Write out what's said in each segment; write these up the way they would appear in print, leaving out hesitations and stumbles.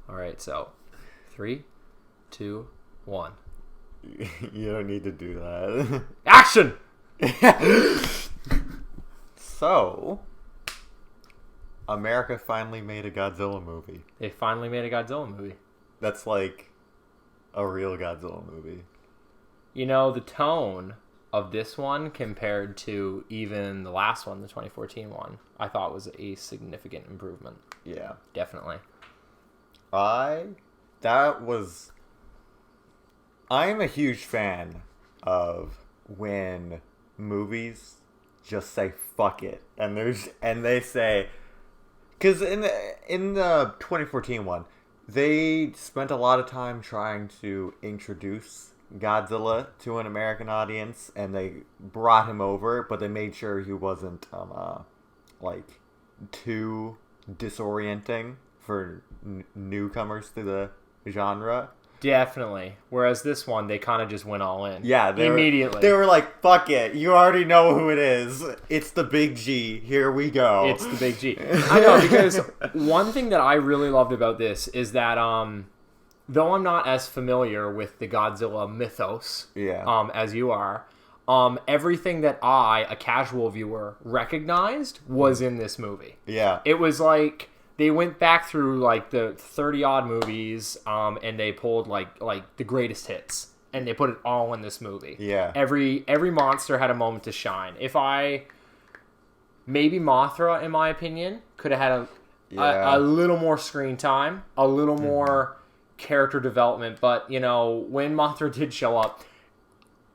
All right, so 3, 2, 1. You don't need to do that. Action! So, America finally made a Godzilla movie. They finally made a Godzilla movie. That's like a real Godzilla movie. You know, the tone of this one compared to even the last one, the 2014 one, I thought was a significant improvement. Yeah. Definitely. I am a huge fan of when movies just say fuck it, and they say, because in the 2014 one, they spent a lot of time trying to introduce Godzilla to an American audience, and they brought him over, but they made sure he wasn't like too disorienting for newcomers to the genre. Definitely. Whereas this one, they kind of just went all in. Yeah, immediately. They were like, fuck it. You already know who it is. It's the Big G. Here we go. It's the Big G. I know, because one thing that I really loved about this is that though I'm not as familiar with the Godzilla mythos as you are, everything that I, a casual viewer, recognized was in this movie. Yeah. It was like they went back through like the 30-odd movies, and they pulled like the greatest hits, and they put it all in this movie. Yeah. Every monster had a moment to shine. Maybe Mothra, in my opinion, could have had a little more screen time, a little more character development, but you know, when Mothra did show up,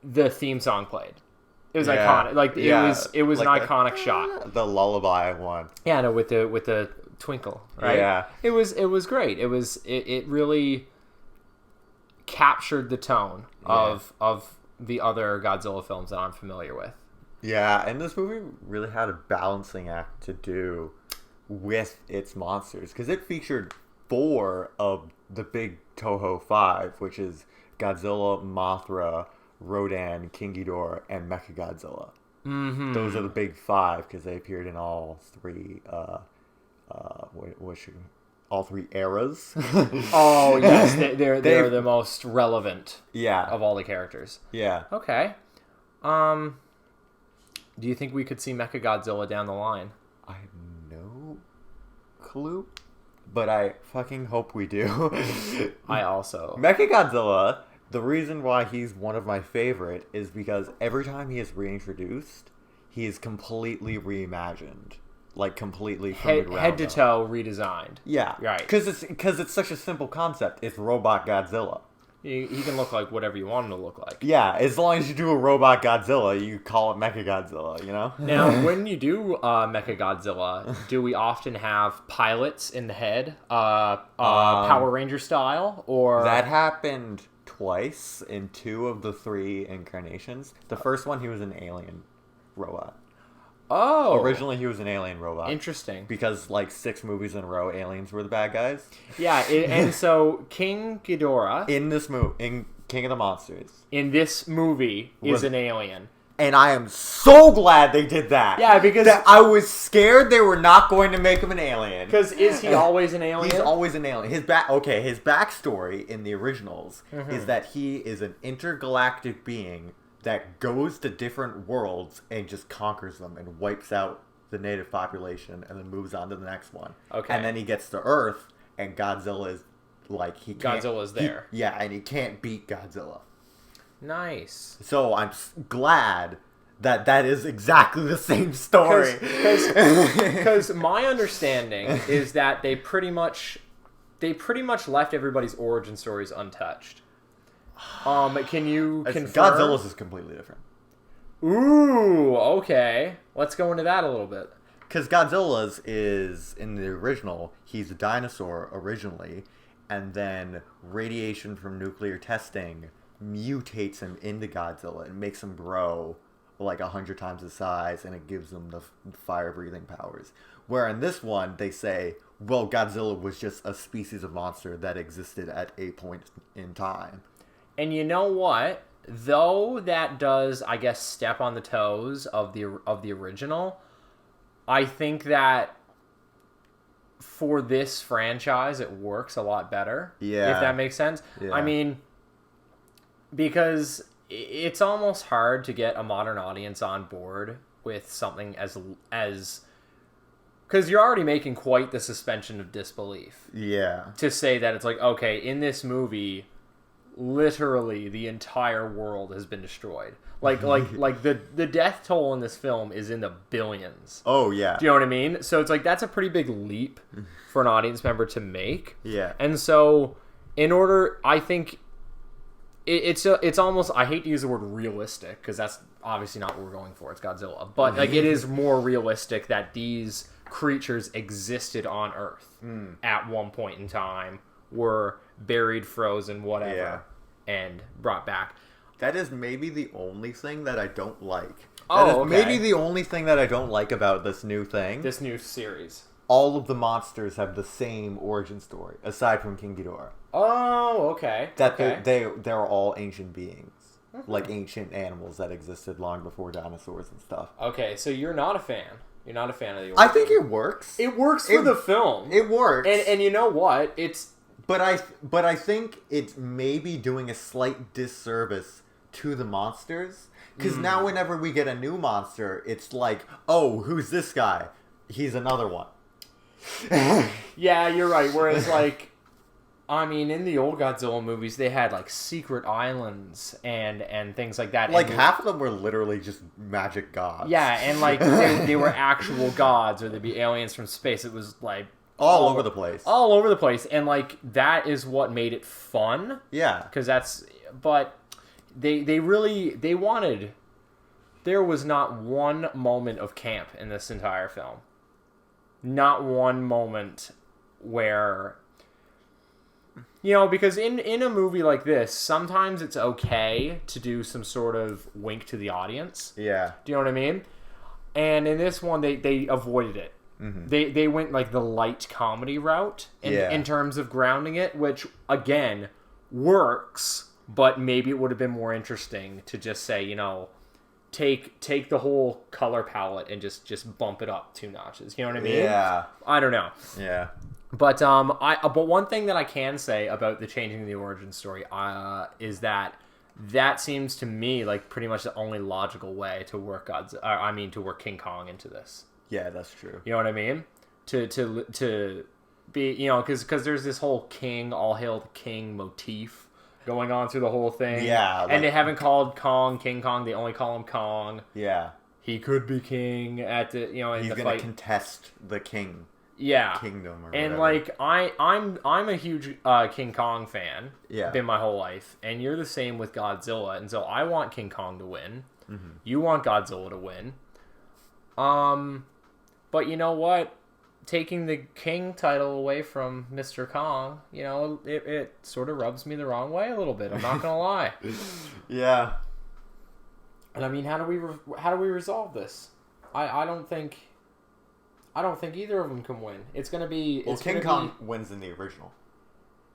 the theme song played. It was iconic. Like it was like an iconic shot. The lullaby one. Yeah, no, with the twinkle, right? Yeah. It was great. It really captured the tone of the other Godzilla films that I'm familiar with. Yeah, and this movie really had a balancing act to do with its monsters, because it featured 4 of the big Toho 5, which is Godzilla, Mothra, Rodan, King Ghidorah, and Mechagodzilla. Mm-hmm. Those are the big 5 because they appeared in all 3 all 3 eras. Oh yes, they're the most relevant. Yeah. Of all the characters. Yeah. Okay. Do you think we could see Mechagodzilla down the line? I have no clue, but I fucking hope we do. I also. Mechagodzilla, the reason why he's one of my favorite is because every time he is reintroduced, he is completely reimagined. Like, completely from the ground head to up. toe redesigned. Yeah. Right. Because it's such a simple concept. It's Robot Godzilla. He can look like whatever you want him to look like. Yeah, as long as you do a Robot Godzilla, you call it Mechagodzilla, you know? Now, when you do Mechagodzilla, do we often have pilots in the head, Power Ranger style, or... That happened twice in 2 of the 3 incarnations. The first one, he was an alien robot. Oh! Originally, he was an alien robot. Interesting. Because, like, 6 movies in a row, aliens were the bad guys. Yeah, and so King Ghidorah... in King of the Monsters. In this movie, is an alien. And I am so glad they did that. Yeah, because... I was scared they were not going to make him an alien. Because is he always an alien? He's always an alien. His backstory in the originals is that he is an intergalactic being that goes to different worlds and just conquers them and wipes out the native population and then moves on to the next one. Okay. And then he gets to Earth and Godzilla is like Godzilla's there. And he can't beat Godzilla. Nice. So I'm glad that is exactly the same story. Because my understanding is that they pretty much left everybody's origin stories untouched. Can you confirm? Godzilla's is completely different. Ooh, okay. Let's go into that a little bit. Because Godzilla's is, in the original, he's a dinosaur originally, and then radiation from nuclear testing mutates him into Godzilla and makes him grow like 100 times his size, and it gives him the fire-breathing powers. Where in this one, they say, well, Godzilla was just a species of monster that existed at a point in time. And you know what? Though that does, I guess, step on the toes of the original, I think that for this franchise, it works a lot better. Yeah. If that makes sense. Yeah. I mean, because it's almost hard to get a modern audience on board with something as because you're already making quite the suspension of disbelief. Yeah. To say that it's like, okay, in this movie, literally the entire world has been destroyed. Like the death toll in this film is in the billions. Oh, yeah. Do you know what I mean? So it's like, that's a pretty big leap for an audience member to make. Yeah. And so, in order, I think it's almost, I hate to use the word realistic, because that's obviously not what we're going for. It's Godzilla. But like, it is more realistic that these creatures existed on Earth at one point in time, were buried, frozen, whatever, and brought back. That is maybe the only thing that I don't like. Oh, okay. Maybe the only thing that I don't like about this new thing. This new series. All of the monsters have the same origin story, aside from King Ghidorah. Oh, okay. That okay. they're all ancient beings. Like ancient animals that existed long before dinosaurs and stuff. Okay, so you're not a fan. You're not a fan of the origin. I think it works. It works for the film. It works. And you know what? But I think it's maybe doing a slight disservice to the monsters. Because now whenever we get a new monster, it's like, oh, who's this guy? He's another one. Yeah, you're right. Whereas, like, I mean, in the old Godzilla movies, they had, like, secret islands and things like that. Like, half of them were literally just magic gods. Yeah, and, like, they were actual gods, or they'd be aliens from space. It was, like... All over the place. All over the place. And, like, that is what made it fun. Yeah. Because that's... But they wanted... There was not one moment of camp in this entire film. Not one moment where... You know, because in a movie like this, sometimes it's okay to do some sort of wink to the audience. Yeah. Do you know what I mean? And in this one, they avoided it. Mm-hmm. They went like the light comedy route in terms of grounding it, which, again, works, but maybe it would have been more interesting to just say, you know, take the whole color palette and just bump it up 2 notches. You know what I mean? Yeah. I don't know. Yeah. But but one thing that I can say about the changing the origin story is that seems to me like pretty much the only logical way to work to work King Kong into this. Yeah, that's true. You know what I mean? To be, you know, because there's this whole king, all hail the king motif going on through the whole thing. Yeah. Like, and they haven't called Kong King Kong. They only call him Kong. Yeah. He could be king at the, you know, in he's the gonna fight. contest the king. Yeah, kingdom or and whatever. like I'm a huge King Kong fan. Yeah, been my whole life, and you're the same with Godzilla, and so I want King Kong to win. Mm-hmm. You want Godzilla to win. But you know what? Taking the king title away from Mr. Kong, you know, it sort of rubs me the wrong way a little bit. I'm not gonna lie. Yeah. And I mean, how do we resolve this? I don't think either of them can win. It's going to be... Well, King Kong wins in the original.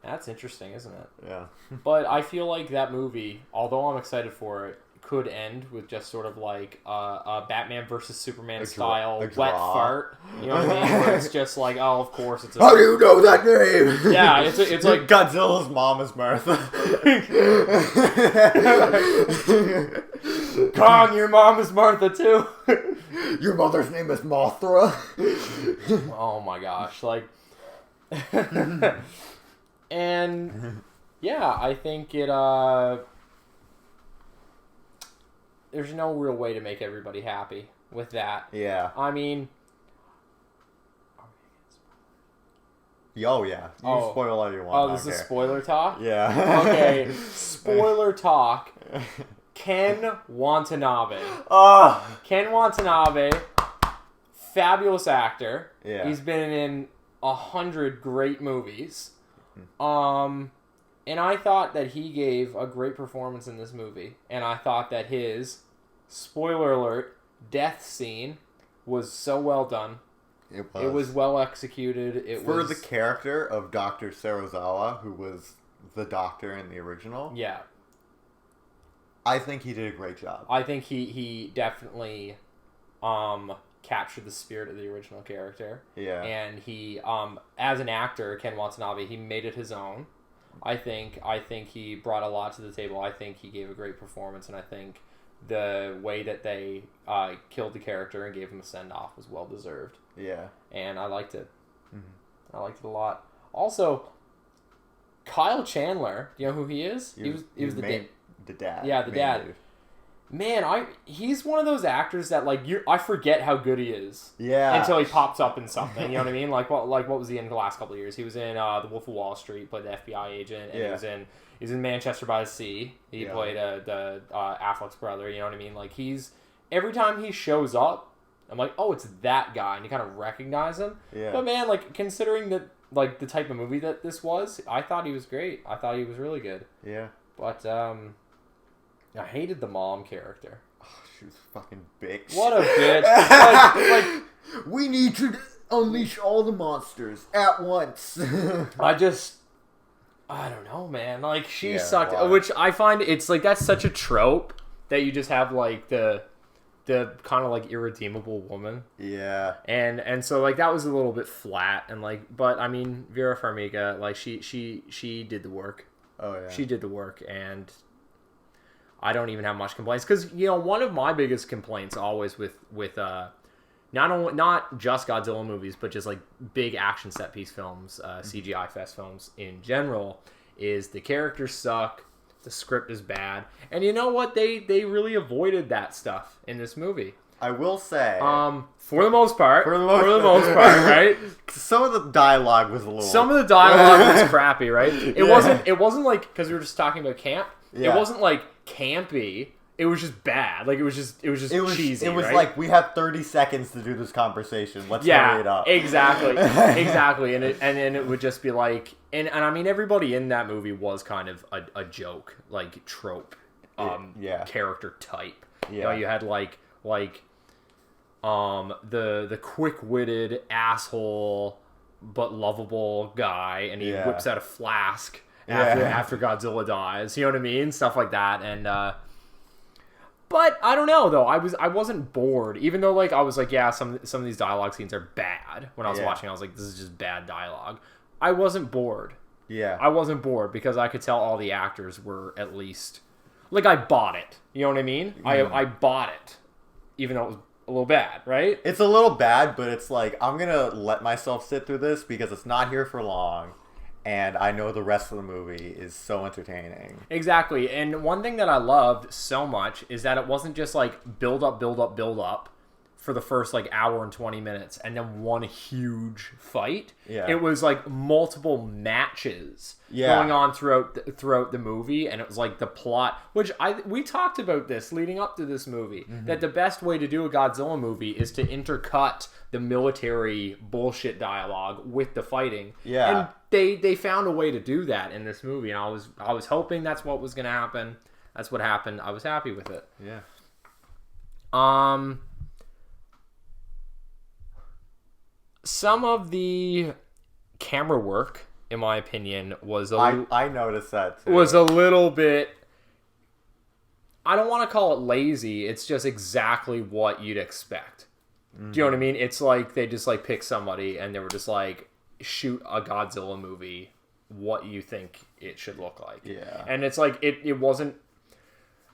That's interesting, isn't it? Yeah. But I feel like that movie, although I'm excited for it, could end with just sort of like a Batman versus Superman style wet fart. You know what I mean? Where it's just like, oh, of course it's a... How do you know that name? Yeah, it's like... Godzilla's mom is Martha. Kong, your mom is Martha too. Your mother's name is Mothra. Oh my gosh, like... And... Yeah, I think it, there's no real way to make everybody happy with that. Yeah. I mean... Oh, yeah. You spoil all you want. Oh, this is spoiler talk? Yeah. Okay, spoiler talk. Ken Watanabe. Ken Watanabe, fabulous actor. Yeah. He's been in 100 great movies. And I thought that he gave a great performance in this movie. And I thought that his, spoiler alert, death scene was so well done. It was well executed. For the character of Dr. Serizawa, who was the doctor in the original. Yeah. I think he did a great job. I think he definitely captured the spirit of the original character. Yeah. And he, as an actor, Ken Watanabe, he made it his own. I think he brought a lot to the table. I think he gave a great performance, and I think the way that they killed the character and gave him a send-off was well deserved. Yeah. And I liked it. Mm-hmm. I liked it a lot. Also, Kyle Chandler, do you know who he is? He was the dad. Yeah, the dad. Dude. Man, he's one of those actors that I forget how good he is. Yeah. Until he pops up in something. You know what I mean? Like what was he in the last couple of years? He was in The Wolf of Wall Street, played the FBI agent, and he was in Manchester by the Sea. He played the Affleck's brother. You know what I mean? Like every time he shows up, I'm like, oh, it's that guy, and you kind of recognize him. Yeah. But man, considering that the type of movie that this was, I thought he was great. I thought he was really good. Yeah. But I hated the mom character. Oh, she was a fucking bitch. What a bitch. We need to unleash all the monsters at once. I don't know, man. She sucked. Wow. Which I find it's that's such a trope that you just have the kind of irredeemable woman. Yeah. And so that was a little bit flat and but I mean Vera Farmiga she did the work. Oh yeah. She did the work, and I don't even have much complaints because one of my biggest complaints always with not just Godzilla movies but just big action set piece films, CGI fest films in general, is the characters suck, the script is bad, and you know what, they really avoided that stuff in this movie. I will say, for the most part, right? Some of the dialogue was a little. Some of the dialogue was crappy, right? It wasn't because we were just talking about camp. Yeah. It wasn't campy. It was just bad. It was just cheesy. It was right? We have 30 seconds to do this conversation. Let's hurry it up. Exactly. And it would just be and I mean everybody in that movie was kind of a joke, trope, character type. Yeah. You had the quick-witted asshole but lovable guy, and he whips out a flask after Godzilla dies. You know what I mean? Stuff like that. And but I don't know though. I wasn't bored, even though I was some of these dialogue scenes are bad. When I was watching, I was this is just bad dialogue. I wasn't bored. Yeah. I wasn't bored because I could tell all the actors were at least I bought it. You know what I mean? I bought it, even though it was a little bad, right? It's a little bad, but it's I'm gonna let myself sit through this because it's not here for long. And I know the rest of the movie is so entertaining. Exactly. And one thing that I loved so much is that it wasn't just build up for the first hour and 20 minutes and then one huge fight. Yeah. It was multiple matches going on throughout the movie, and it was the plot, which we talked about this leading up to this movie, that the best way to do a Godzilla movie is to intercut the military bullshit dialogue with the fighting. Yeah. And they found a way to do that in this movie, and I was hoping that's what was going to happen. That's what happened. I was happy with it. Yeah. Some of the camera work, in my opinion, was I noticed that too. Was a little bit. I don't want to call it lazy. It's just exactly what you'd expect. Mm-hmm. Do you know what I mean? It's they just pick somebody and they were just shoot a Godzilla movie. What you think it should look like? Yeah. And it's it wasn't.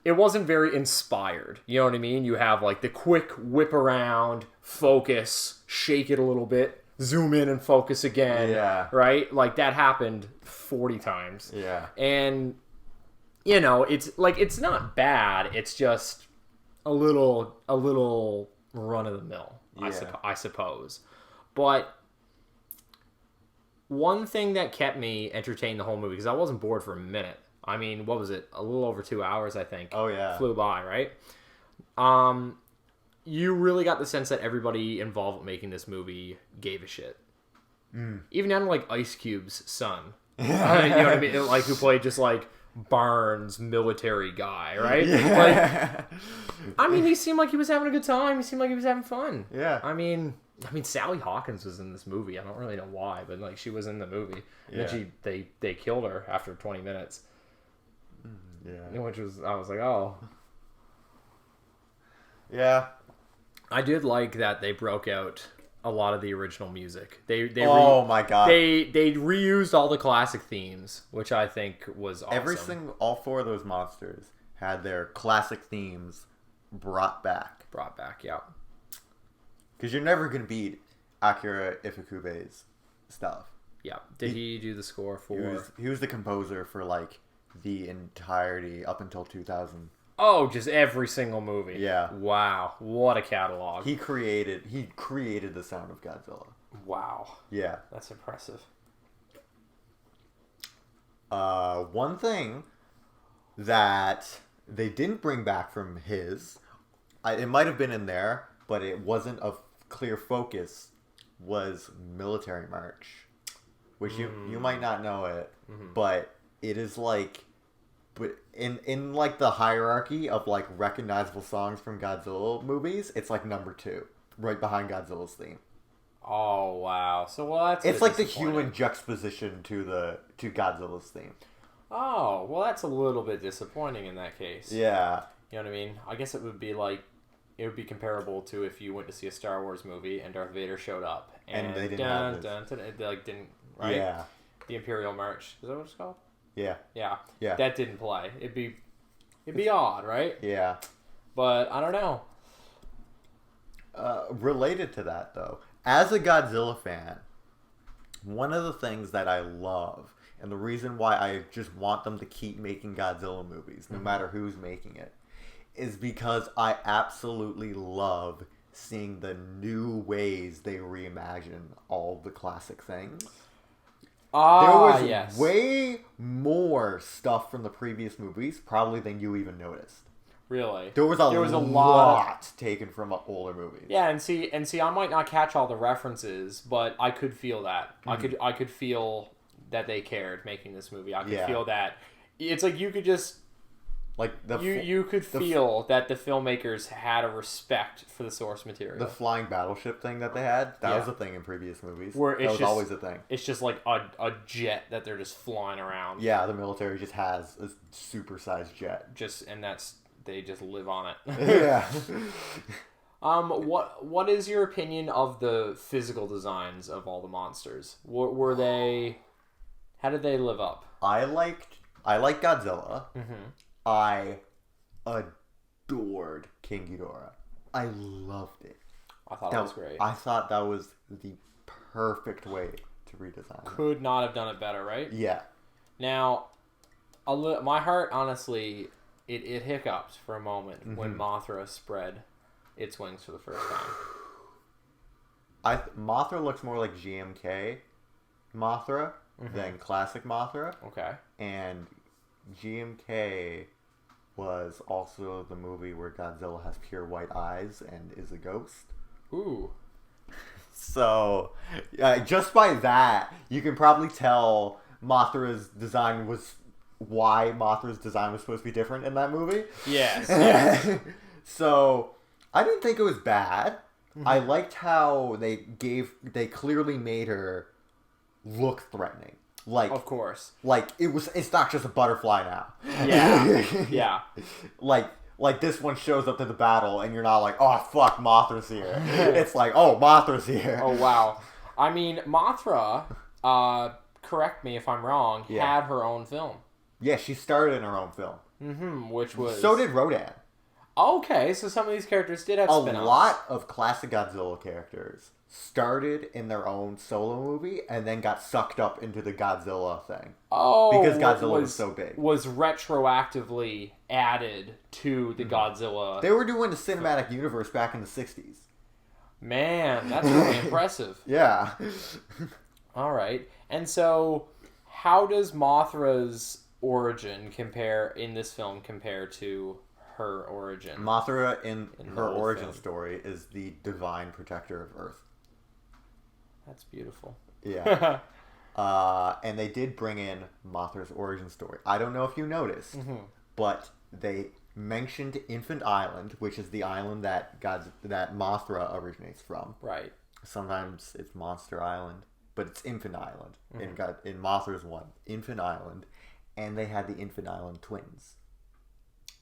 It wasn't very inspired. You know what I mean? You have the quick whip around, focus, shake it a little bit, zoom in and focus again. Yeah. Right? That happened 40 times. Yeah. And, it's it's not bad. It's just a little run of the mill, I suppose. But one thing that kept me entertained the whole movie, because I wasn't bored for a minute. I mean, what was it? A little over 2 hours, I think. Oh, yeah. Flew by, right? You really got the sense that everybody involved with making this movie gave a shit. Even down to, Ice Cube's son. You know what I mean? Who played just, Barnes military guy, right? Yeah. I mean, he seemed like he was having a good time. He seemed like he was having fun. Yeah. I mean, Sally Hawkins was in this movie. I don't really know why, but, she was in the movie. And then they killed her after 20 minutes. Yeah. Which was, I was like, oh. Yeah. I did like that they broke out a lot of the original music. My god! They reused all the classic themes, which I think was awesome. All 4 of those monsters had their classic themes brought back. Yeah. Because you're never gonna beat Akira Ifukube's stuff. Yeah. Did he do the score for? He was the composer for like the entirety up until 2000. Oh, just every single movie. Yeah. Wow. What a catalog. He created the sound of Godzilla. Wow. Yeah. That's impressive. One thing that they didn't bring back from it might have been in there, but it wasn't a clear focus, was Military March. Which you might not know it, but it is like... But in like the hierarchy of like recognizable songs from Godzilla movies, it's like number 2, right behind Godzilla's theme. Oh wow! So it's like the human juxtaposition to Godzilla's theme. Oh well, that's a little bit disappointing in that case. Yeah, you know what I mean. I guess it would be comparable to if you went to see a Star Wars movie and Darth Vader showed up and they didn't didn't right. Yeah, the Imperial March, is that what it's called? Yeah. That didn't play. It'd be odd, right? Yeah. But I don't know. Related to that, though, as a Godzilla fan, one of the things that I love, and the reason why I just want them to keep making Godzilla movies, no matter who's making it, is because I absolutely love seeing the new ways they reimagine all the classic things. There was way more stuff from the previous movies, probably, than you even noticed. Really? There was a lot taken from older movies. Yeah, and see, I might not catch all the references, but I could feel that. I could feel that they cared making this movie. I could feel that. It's like you could just... Like you could feel that the filmmakers had a respect for the source material. The flying battleship thing that they had, that was a thing in previous movies. That was always a thing. It's just like a jet that they're just flying around. Yeah, the military just has a super-sized jet. They just live on it. Yeah. What is your opinion of the physical designs of all the monsters? Were they... How did they live up? I like Godzilla. Mm-hmm. I adored King Ghidorah. I loved it. I thought that was great. I thought that was the perfect way to redesign. Could not have done it better, right? Yeah. Now, my heart, honestly, it hiccuped for a moment when Mothra spread its wings for the first time. Mothra looks more like GMK Mothra than classic Mothra. Okay. And GMK was also the movie where Godzilla has pure white eyes and is a ghost. Ooh. So, just by that, you can probably tell Mothra's design was supposed to be different in that movie. Yes. So, I didn't think it was bad. I liked how they clearly made her look threatening. Like, of course. Like, it's not just a butterfly now. Yeah. Yeah. Like this one shows up to the battle and you're not like, oh fuck, Mothra's here. It's like, oh, Mothra's here. Oh wow. I mean, Mothra, correct me if I'm wrong, had her own film. Yeah, she starred in her own film. Which was... So did Rodan. Okay, so some of these characters did have spin-offs. A lot of classic Godzilla characters started in their own solo movie and then got sucked up into the Godzilla thing. Oh, because Godzilla was so big. Was retroactively added to the Godzilla. They were doing the cinematic universe back in the 60s. Man, that's really impressive. Yeah. All right. And so, how does Mothra's origin compare to her origin? Mothra in her origin story is the divine protector of Earth. That's beautiful. Yeah. And they did bring in Mothra's origin story. I don't know if you noticed, but they mentioned Infant Island, which is the island that Mothra originates from. Right. Sometimes it's Monster Island, but it's Infant Island. In Mothra's one, Infant Island, and they had the Infant Island twins.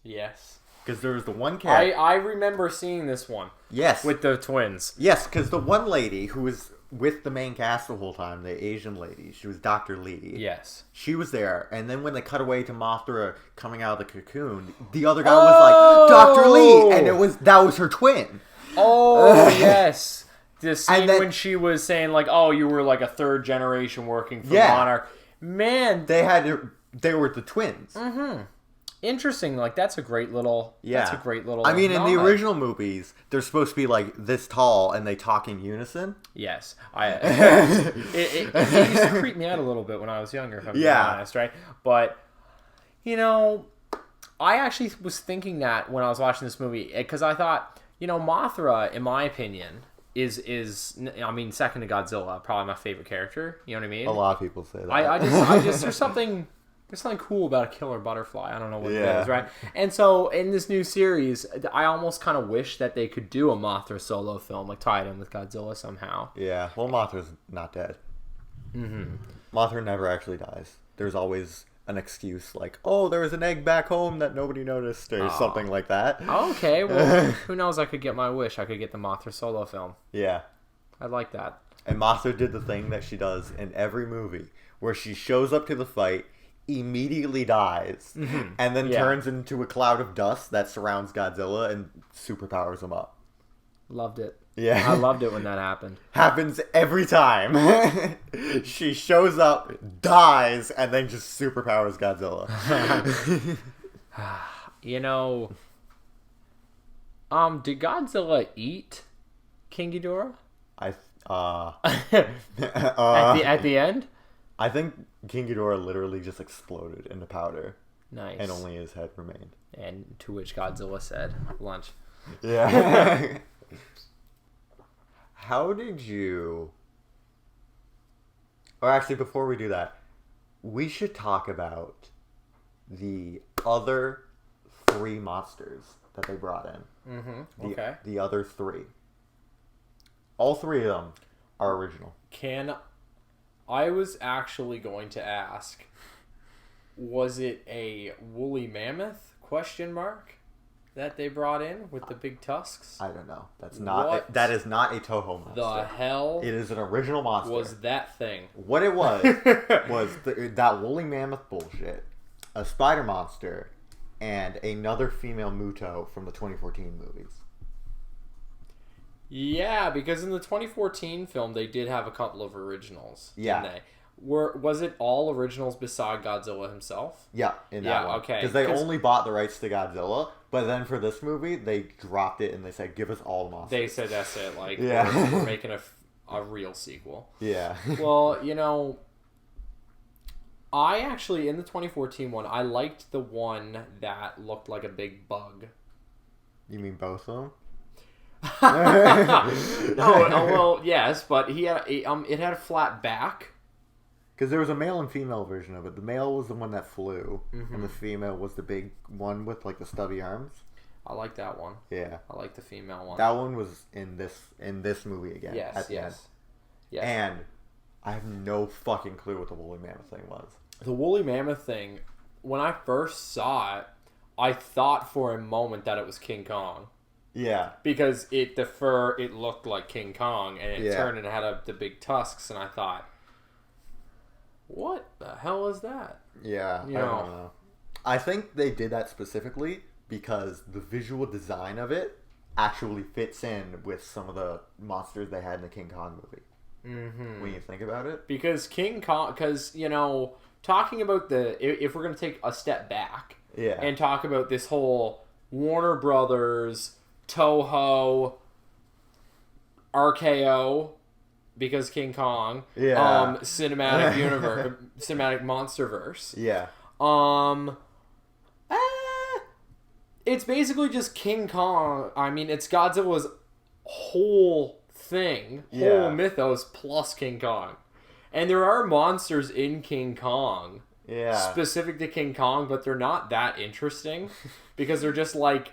Yes. Because there was the one character. I remember seeing this one. Yes. With the twins. Yes, because the one lady who was with the main cast the whole time, the Asian lady, she was Dr. Lee. Yes. She was there, and then when they cut away to Mothra coming out of the cocoon, the other guy was like, Dr. Lee! And that was her twin. Oh, yes. The scene then, when she was saying, like, oh, you were like a third generation working for Monarch. Man. They were the twins. Mm-hmm. Interesting. Like, that's a great little... Yeah. That's a great little... I mean, in the original movies, they're supposed to be, like, this tall, and they talk in unison. Yes. It used to creep me out a little bit when I was younger, if I'm being honest, right? But, you know, I actually was thinking that when I was watching this movie, because I thought, you know, Mothra, in my opinion, is I mean, second to Godzilla, probably my favorite character. You know what I mean? A lot of people say that. I just there's something cool about a killer butterfly. I don't know what it is, right? And so in this new series, I almost kind of wish that they could do a Mothra solo film, like tie it in with Godzilla somehow. Yeah, well, Mothra's not dead. Mm-hmm. Mothra never actually dies. There's always an excuse like, oh, there was an egg back home that nobody noticed, or something like that. Okay, well, who knows? I could get my wish. I could get the Mothra solo film. Yeah. I'd like that. And Mothra did the thing that she does in every movie, where she shows up to the fight, immediately dies, and then turns into a cloud of dust that surrounds Godzilla and superpowers him up. Loved it. Yeah. I loved it when that happened. Happens every time. She shows up, dies, and then just superpowers Godzilla. You know, did Godzilla eat King Ghidorah? At the end? I think King Ghidorah literally just exploded into powder. Nice. And only his head remained. And to which Godzilla said, lunch. Yeah. How did you... Or actually, before we do that, we should talk about the other 3 monsters that they brought in. Mm-hmm. Okay. The other 3. All 3 of them are original. I was actually going to ask, was it a woolly mammoth, ? That they brought in with the big tusks? I don't know. That is not a Toho monster. The hell? It is an original monster. Was that thing? What it was that woolly mammoth bullshit, a spider monster, and another female Muto from the 2014 movies. Yeah, because in the 2014 film, they did have a couple of originals, didn't they? Was it all originals beside Godzilla himself? Yeah, in that one. Okay. Because they only bought the rights to Godzilla, but then for this movie, they dropped it and they said, give us all the monsters. They said that's it. Like, we're making a real sequel. Yeah. Well, you know, I actually, in the 2014 one, I liked the one that looked like a big bug. You mean both of them? No, well, yes, but it had a flat back. Because there was a male and female version of it. The male was the one that flew, and the female was the big one with like the stubby arms. I like that one. Yeah, I like the female one. That one was in this movie again. Yes, at the end. Yes. And I have no fucking clue what the woolly mammoth thing was. The woolly mammoth thing, when I first saw it, I thought for a moment that it was King Kong. Yeah. Because it looked like King Kong, and it turned and had the big tusks, and I thought, what the hell is that? Yeah, I don't know. I think they did that specifically because the visual design of it actually fits in with some of the monsters they had in the King Kong movie. Mm-hmm. When you think about it. Because King Kong, you know, talking about if we're going to take a step back and talk about this whole Warner Brothers, Toho, RKO, because King Kong, cinematic universe, cinematic monsterverse. Yeah. It's basically just King Kong. I mean, it's Godzilla's whole thing, whole mythos plus King Kong. And there are monsters in King Kong, specific to King Kong, but they're not that interesting because they're just like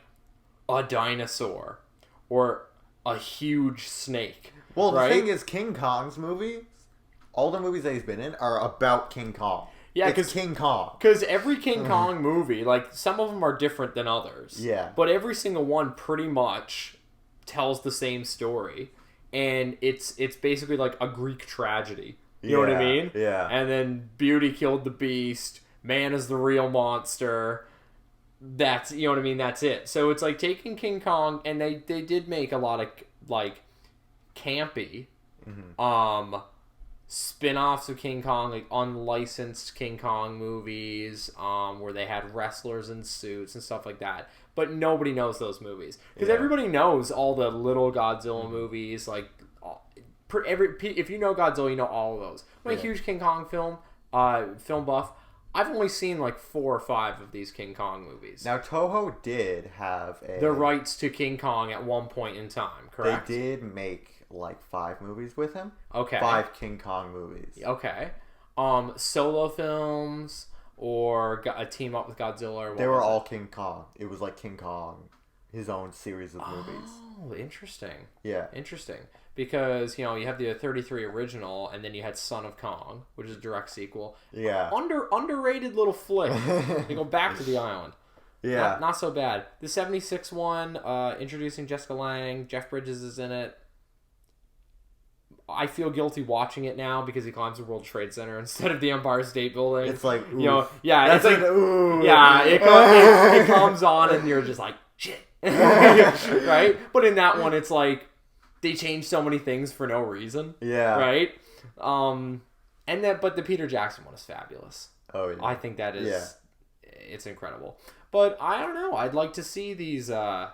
a dinosaur or a huge snake. Well, the thing is, King Kong's movies, all the movies that he's been in are about King Kong. Yeah, it's King Kong. Because every King Kong movie, like, some of them are different than others. Yeah. But every single one pretty much tells the same story. And it's basically like a Greek tragedy. You know what I mean? Yeah. And then Beauty killed the Beast. Man is the real monster. That's, you know what I mean? That's it. So it's like taking King Kong, and they did make a lot of, like, campy spin-offs of King Kong, like unlicensed King Kong movies, where they had wrestlers in suits and stuff like that. But nobody knows those movies. Because everybody knows all the little Godzilla movies, like, if you know Godzilla, you know all of those. I'm a huge King Kong film buff. I've only seen like 4 or 5 of these King Kong movies. Now, Toho did have the rights to King Kong at one point in time, correct? They did make like 5 movies with him. Okay. 5 King Kong movies. Okay. Solo films or a team up with Godzilla? Or they were all King Kong. It was like King Kong, his own series of movies. Oh, interesting. Yeah. Interesting. Because, you know, you have the 33 original, and then you had Son of Kong, which is a direct sequel. Yeah. Underrated little flick. They go back to the island. Yeah. Not so bad. The 76 one, introducing Jessica Lange, Jeff Bridges is in it. I feel guilty watching it now because he climbs the World Trade Center instead of the Empire State Building. It's like, oof. You know, yeah, that's it's like, ooh. Yeah, it comes on and you're just like, shit. Right? But in that one, it's like, they change so many things for no reason. Yeah. Right? But the Peter Jackson one is fabulous. Oh, yeah. I think that is, it's incredible. But I don't know. I'd like to see these, I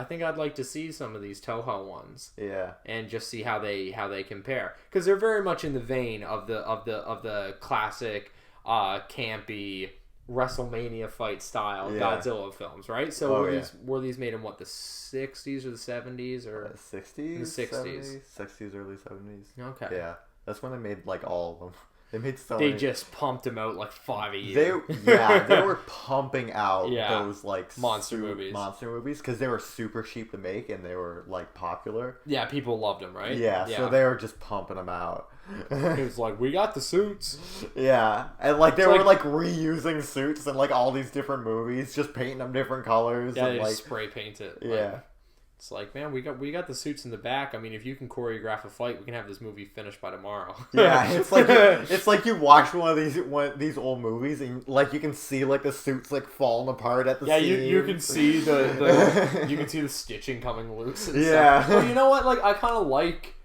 think I'd like to see some of these Toho ones. Yeah. And just see how they compare. Because they're very much in the vein of the classic, campy, WrestleMania fight style Godzilla films, right? So were these made in what, the 60s or the 70s or 60s? The 60s. 60s, early 70s. Okay. Yeah. That's when they made like all of them. They made so They many. just pumped them out like 5 a year. They were pumping out those like monster movies because they were super cheap to make and they were like popular. Yeah, people loved them, right? Yeah, so they were just pumping them out. It was like, we got the suits. Yeah, and like they were like reusing suits in like all these different movies, just painting them different colors. Yeah, and, they like, just spray paint it. Yeah. It's like, man, we got the suits in the back. I mean, if you can choreograph a fight, we can have this movie finished by tomorrow. Yeah, it's like you watch one of these old movies and like you can see like the suits like falling apart at the seams. You can see the you can see the stitching coming loose. And stuff. Well, you know what? Like,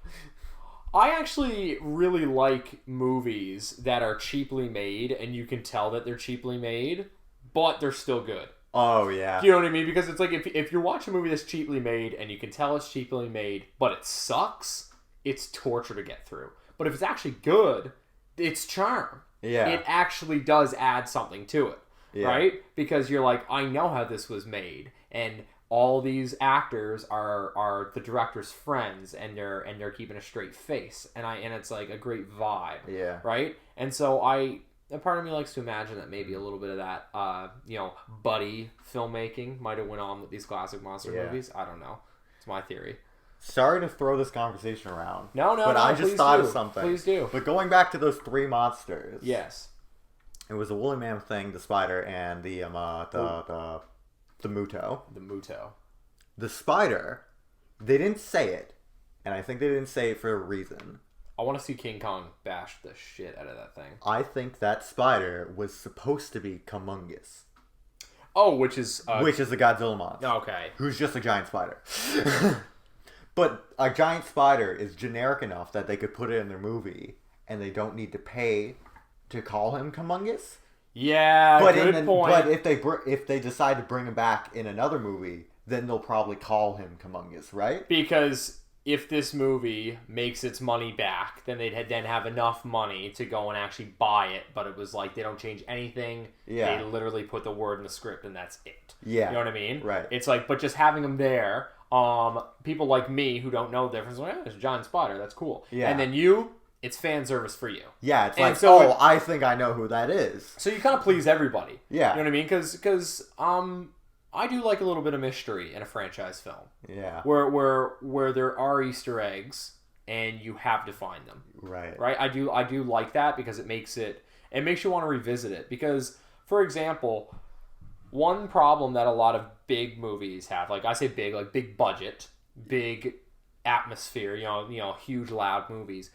I actually really like movies that are cheaply made, and you can tell that they're cheaply made, but they're still good. Oh, yeah. Do you know what I mean? Because it's like, if you're watching a movie that's cheaply made, and you can tell it's cheaply made, but it sucks, it's torture to get through. But if it's actually good, it's charm. Yeah. It actually does add something to it. Yeah. Right? Because you're like, I know how this was made, and all these actors are the director's friends, and they're keeping a straight face, and it's like a great vibe. Yeah. Right? And so a part of me likes to imagine that maybe a little bit of that, buddy filmmaking might have went on with these classic monster movies. I don't know. It's my theory. Sorry to throw this conversation around. No, but I just thought of something. Please do. But going back to those 3 monsters. Yes. It was the woolly mammoth thing, the spider, and the Muto. The Muto. The spider, they didn't say it, and I think they didn't say it for a reason. I want to see King Kong bash the shit out of that thing. I think that spider was supposed to be Kumongus. Oh, which is the Godzilla monster. Okay. Who's just a giant spider. But a giant spider is generic enough that they could put it in their movie, and they don't need to pay to call him Kumongus. Yeah, good point. But if they decide to bring him back in another movie, then they'll probably call him Kumongus, right? Because if this movie makes its money back, then they'd then have enough money to go and actually buy it. But it was like, they don't change anything. Yeah. They literally put the word in the script and that's it. Yeah. You know what I mean? Right. It's like, but just having them there, people like me who don't know the difference, like, there's a giant spider, that's cool. Yeah. And then it's fan service for you. Yeah, it's like, so I think I know who that is. So you kind of please everybody. Yeah. You know what I mean? Because I do like a little bit of mystery in a franchise film. Yeah. Where there are Easter eggs and you have to find them. Right. Right? I do like that because it makes it, It makes you want to revisit it because, for example, one problem that a lot of big movies have, like I say big, like big budget, big atmosphere, huge loud movies,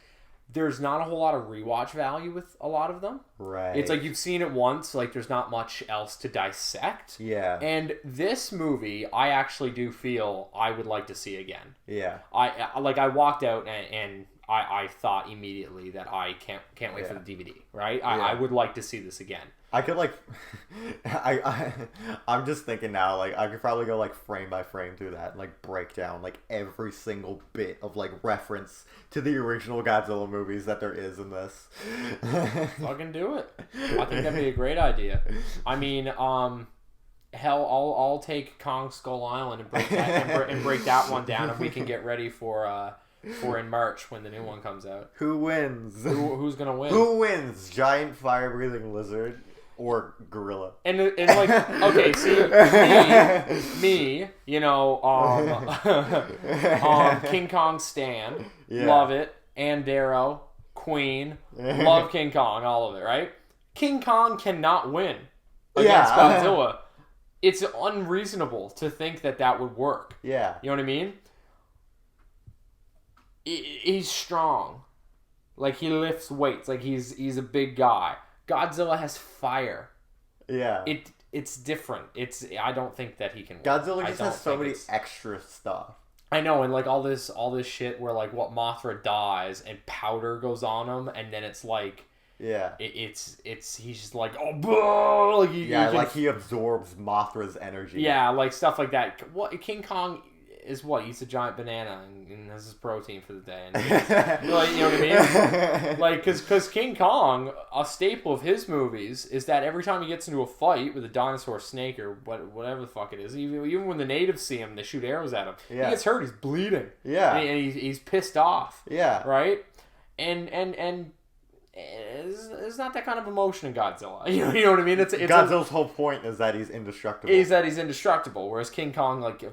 there's not a whole lot of rewatch value with a lot of them. Right. It's like you've seen it once, like there's not much else to dissect. Yeah. And this movie, I actually do feel I would like to see again. Yeah. I walked out and I thought immediately that I can't wait for the DVD, right? I would like to see this again. I could I'm just thinking now, like I could probably go like frame by frame through that and like break down like every single bit of like reference to the original Godzilla movies that there is in this. Fucking do it. I think that'd be a great idea. I mean, hell, I'll take Kong Skull Island and break that one down, and we can get ready for in March when the new one comes out. Who wins? Who's gonna win? Who wins? Giant fire breathing lizard or gorilla? And like, okay, see, me, King Kong Stan, love it. Andero, Queen, love King Kong, all of it, right? King Kong cannot win against Godzilla. It's unreasonable to think that would work. Yeah. You know what I mean? He's strong. Like, he lifts weights. Like, he's a big guy. Godzilla has fire. Yeah. It's different. I don't think that he can win. Godzilla just has so many extra stuff. I know, and like all this shit where like what Mothra dies and powder goes on him, and then it's like he's just like he absorbs Mothra's energy. Yeah, like stuff like that. What King Kong is eats a giant banana and has his protein for the day. And like, you know what I mean? Like, because King Kong, a staple of his movies is that every time he gets into a fight with a dinosaur, snake, or whatever the fuck it is, even when the natives see him, they shoot arrows at him. Yeah. He gets hurt. He's bleeding. Yeah, and he's pissed off. Yeah, right. And it's not that kind of emotion in Godzilla. You know what I mean? It's Godzilla's whole point is that he's indestructible. Whereas King Kong, like,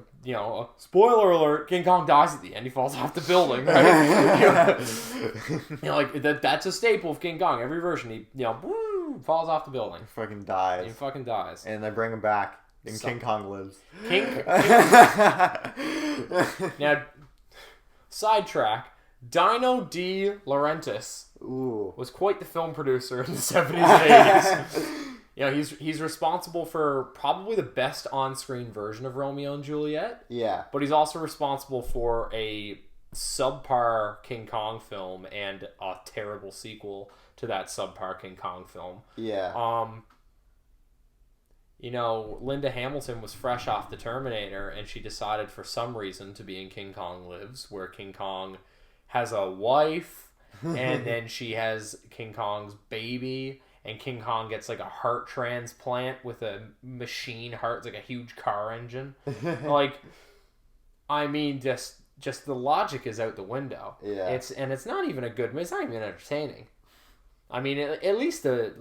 spoiler alert, King Kong dies at the end. He falls off the building, right? Like that's a staple of King Kong. Every version, he falls off the building. He fucking dies. And they bring him back. And King Kong lives. Now, sidetrack. Dino De Laurentiis was quite the film producer in the 70s and 80s. He's responsible for probably the best on-screen version of Romeo and Juliet. Yeah. But he's also responsible for a subpar King Kong film and a terrible sequel to that subpar King Kong film. Yeah. Linda Hamilton was fresh off The Terminator, and she decided for some reason to be in King Kong Lives, where King Kong has a wife, and then she has King Kong's baby, and King Kong gets like a heart transplant with a machine heart. It's like a huge car engine. Like, I mean, just the logic is out the window. Yeah. It's not even a good. It's not even entertaining. I mean, at least the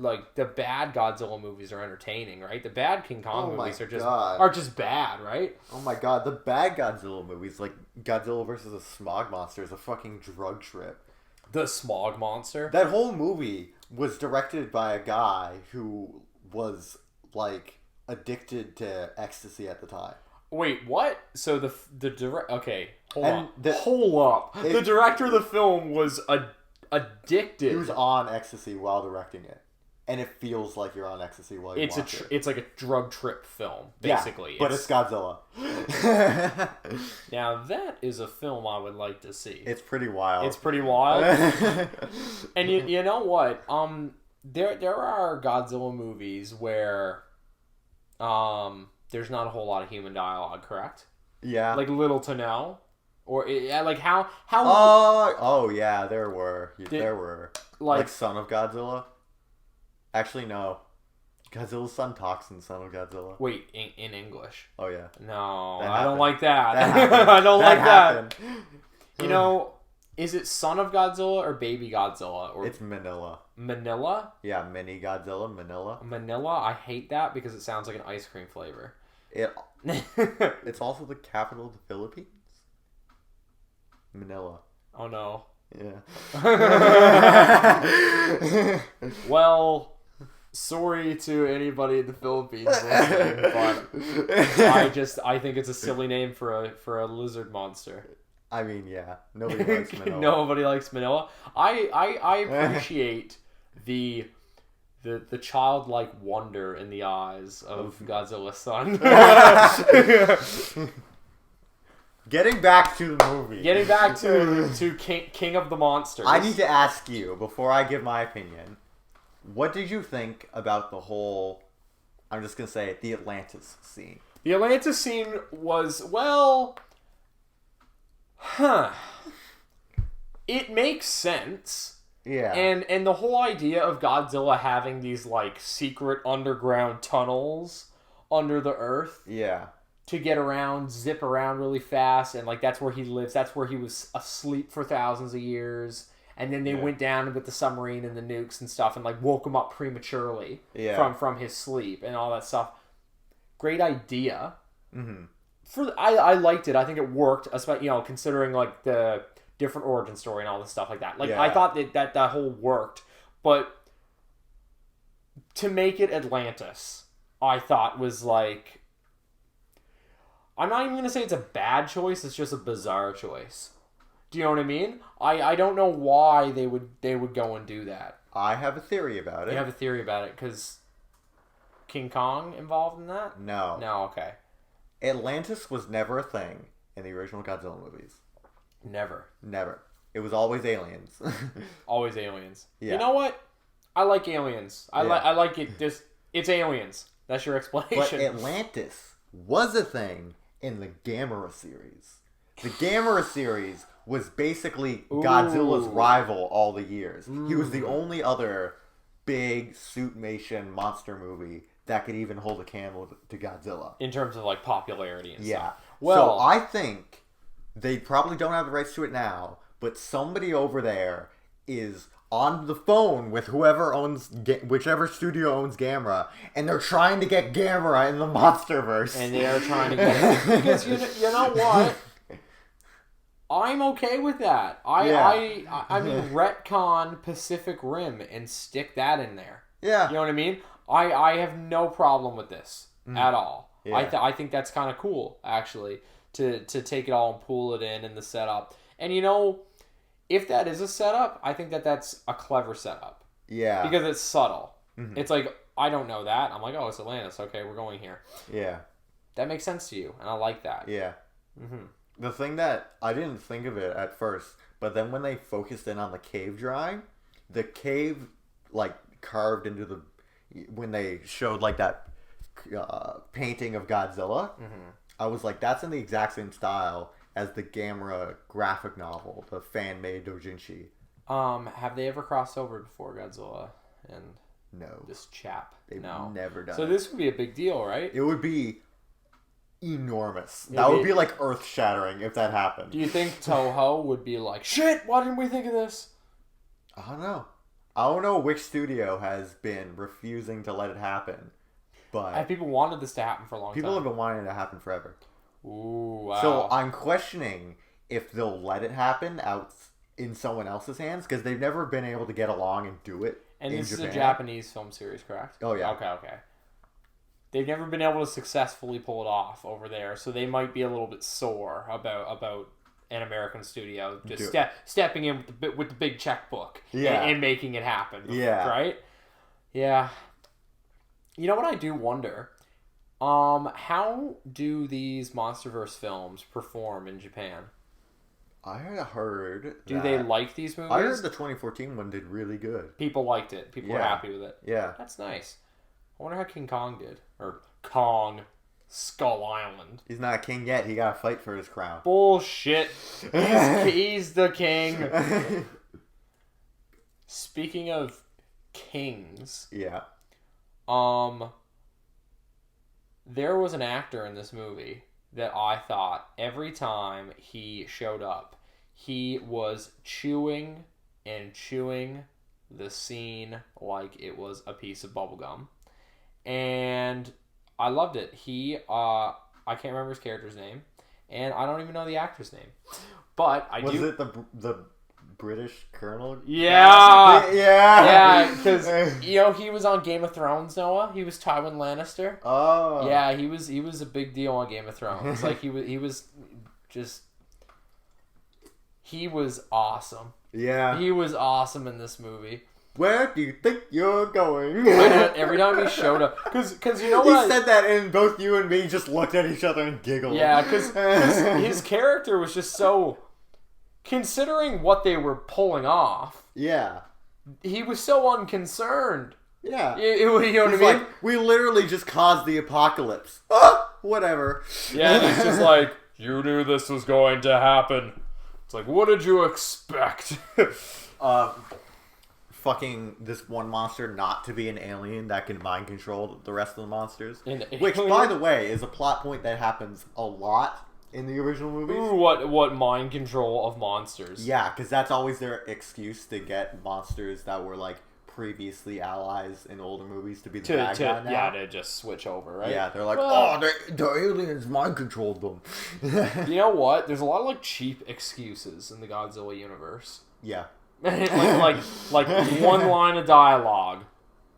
bad Godzilla movies are entertaining, right? The bad King Kong movies are just bad, right? Oh my god, the bad Godzilla movies, like Godzilla versus the Smog Monster, is a fucking drug trip. The Smog Monster? That whole movie was directed by a guy who was like addicted to ecstasy at the time. Wait, what? So the okay, hold up. The director of the film was addicted. He was on ecstasy while directing it, and it feels like you're on ecstasy while you watch it. It's like a drug trip film, basically. Yeah, but it's Godzilla. Now that is a film I would like to see. It's pretty wild. And you know what? There are Godzilla movies where there's not a whole lot of human dialogue, correct? Yeah. Like little to no. Or like how? Oh yeah, there were like Son of Godzilla. Actually, no. Godzilla's son talks in Son of Godzilla. Wait, in English? Oh yeah. No, I don't like that. I don't like that. Is it Son of Godzilla or Baby Godzilla? Or it's Manila. Manila? Yeah, Mini Godzilla, Manila. Manila, I hate that because it sounds like an ice cream flavor. It's also the capital of the Philippines. Manila. Oh no. Yeah. Well, Sorry to anybody in the Philippines listening, but I think it's a silly name for a lizard monster. I mean, yeah, nobody likes Manila. Nobody likes Manila. I appreciate the childlike wonder in the eyes of Godzilla's son. Getting back to the movie. Getting back to King of the Monsters. I need to ask you, before I give my opinion, what did you think about the whole, I'm just going to say, the Atlantis scene? The Atlantis scene was, well... It makes sense. Yeah. And the whole idea of Godzilla having these, like, secret underground tunnels under the earth. Yeah. To get around, zip around really fast, and, like, that's where he lives. That's where he was asleep for thousands of years. And then they went down with the submarine and the nukes and stuff and, like, woke him up prematurely from his sleep and all that stuff. Great idea. Mm-hmm. I liked it. I think it worked, especially, considering, like, the different origin story and all this stuff like that. Like, I thought that whole worked. But to make it Atlantis, I thought was, like... I'm not even going to say it's a bad choice. It's just a bizarre choice. Do you know what I mean? I don't know why they would go and do that. I have a theory about it. You have a theory about it because King Kong involved in that? No. No, okay. Atlantis was never a thing in the original Godzilla movies. Never. It was always aliens. Always aliens. Yeah. You know what? I like aliens. I like it. It's aliens. That's your explanation. But Atlantis was a thing in the Gamera series. The Gamera series was basically Godzilla's rival all the years. He was the only other big suitmation monster movie that could even hold a candle to Godzilla. In terms of, like, popularity and stuff. Well, so I think they probably don't have the rights to it now, but somebody over there is on the phone with whichever studio owns Gamera, and they're trying to get Gamera in the MonsterVerse. And they are trying to get it. Because you know what? I'm okay with that. I mean, retcon Pacific Rim and stick that in there. Yeah. You know what I mean? I have no problem with this at all. Yeah. I think that's kind of cool, actually, to take it all and pull it in the setup. And, if that is a setup, I think that's a clever setup. Yeah. Because it's subtle. Mm-hmm. It's like, I don't know that. I'm like, oh, it's Atlantis. Okay, we're going here. Yeah. That makes sense to you, and I like that. Yeah. Mm-hmm. The thing that I didn't think of it at first, but then when they focused in on the cave drawing, the cave, like, carved into when they showed, like, that painting of Godzilla, I was like, that's in the exact same style as the Gamera graphic novel, the fan-made doujinshi. Have they ever crossed over before, Godzilla and this chap? They've never done it. So this would be a big deal, right? It would be enormous. That would be like earth-shattering if that happened. Do you think Toho would be like, shit, why didn't we think of this? I don't know. I don't know which studio has been refusing to let it happen, but... people wanted this to happen for a long time. People have been wanting it to happen forever. Ooh, wow. So I'm questioning if they'll let it happen out in someone else's hands, because they've never been able to get along and do it and in this Japan. Is a Japanese film series, correct? Oh, yeah. Okay. They've never been able to successfully pull it off over there, so they might be a little bit sore about an American studio just stepping in with the big checkbook and making it happen. Yeah. Right? Yeah. You know what I do wonder? How do these MonsterVerse films perform in Japan? I heard Do they like these movies? I heard the 2014 one did really good. People liked it. People were happy with it. Yeah. That's nice. I wonder how King Kong did. Or Kong Skull Island. He's not a king yet. He got to fight for his crown. Bullshit. He's the king. Speaking of kings. Yeah. There was an actor in this movie that I thought every time he showed up, he was chewing and chewing the scene like it was a piece of bubblegum. And I loved it. I can't remember his character's name, and I don't even know the actor's name. But Was it the British colonel. Yeah, because he was on Game of Thrones. Noah, he was Tywin Lannister. Oh, yeah, he was a big deal on Game of Thrones. Like he was awesome. Yeah, he was awesome in this movie. Where do you think you're going? Every time he showed up, because you know what he said that, and both you and me just looked at each other and giggled. Yeah, because his character was just so, considering what they were pulling off. Yeah, he was so unconcerned. Yeah, you know what I mean? Like, we literally just caused the apocalypse. Whatever. Yeah, and it's just like, you knew this was going to happen. It's like, what did you expect? Fucking this one monster not to be an alien that can mind control the rest of the monsters. Which, by the way, is a plot point that happens a lot in the original movies. Ooh, what mind control of monsters? Yeah, because that's always their excuse to get monsters that were like previously allies in older movies to be the bad guy now. Yeah, to just switch over, right? Yeah, they're like, the aliens mind controlled them. You know what? There's a lot of like cheap excuses in the Godzilla universe. Yeah. like one line of dialogue,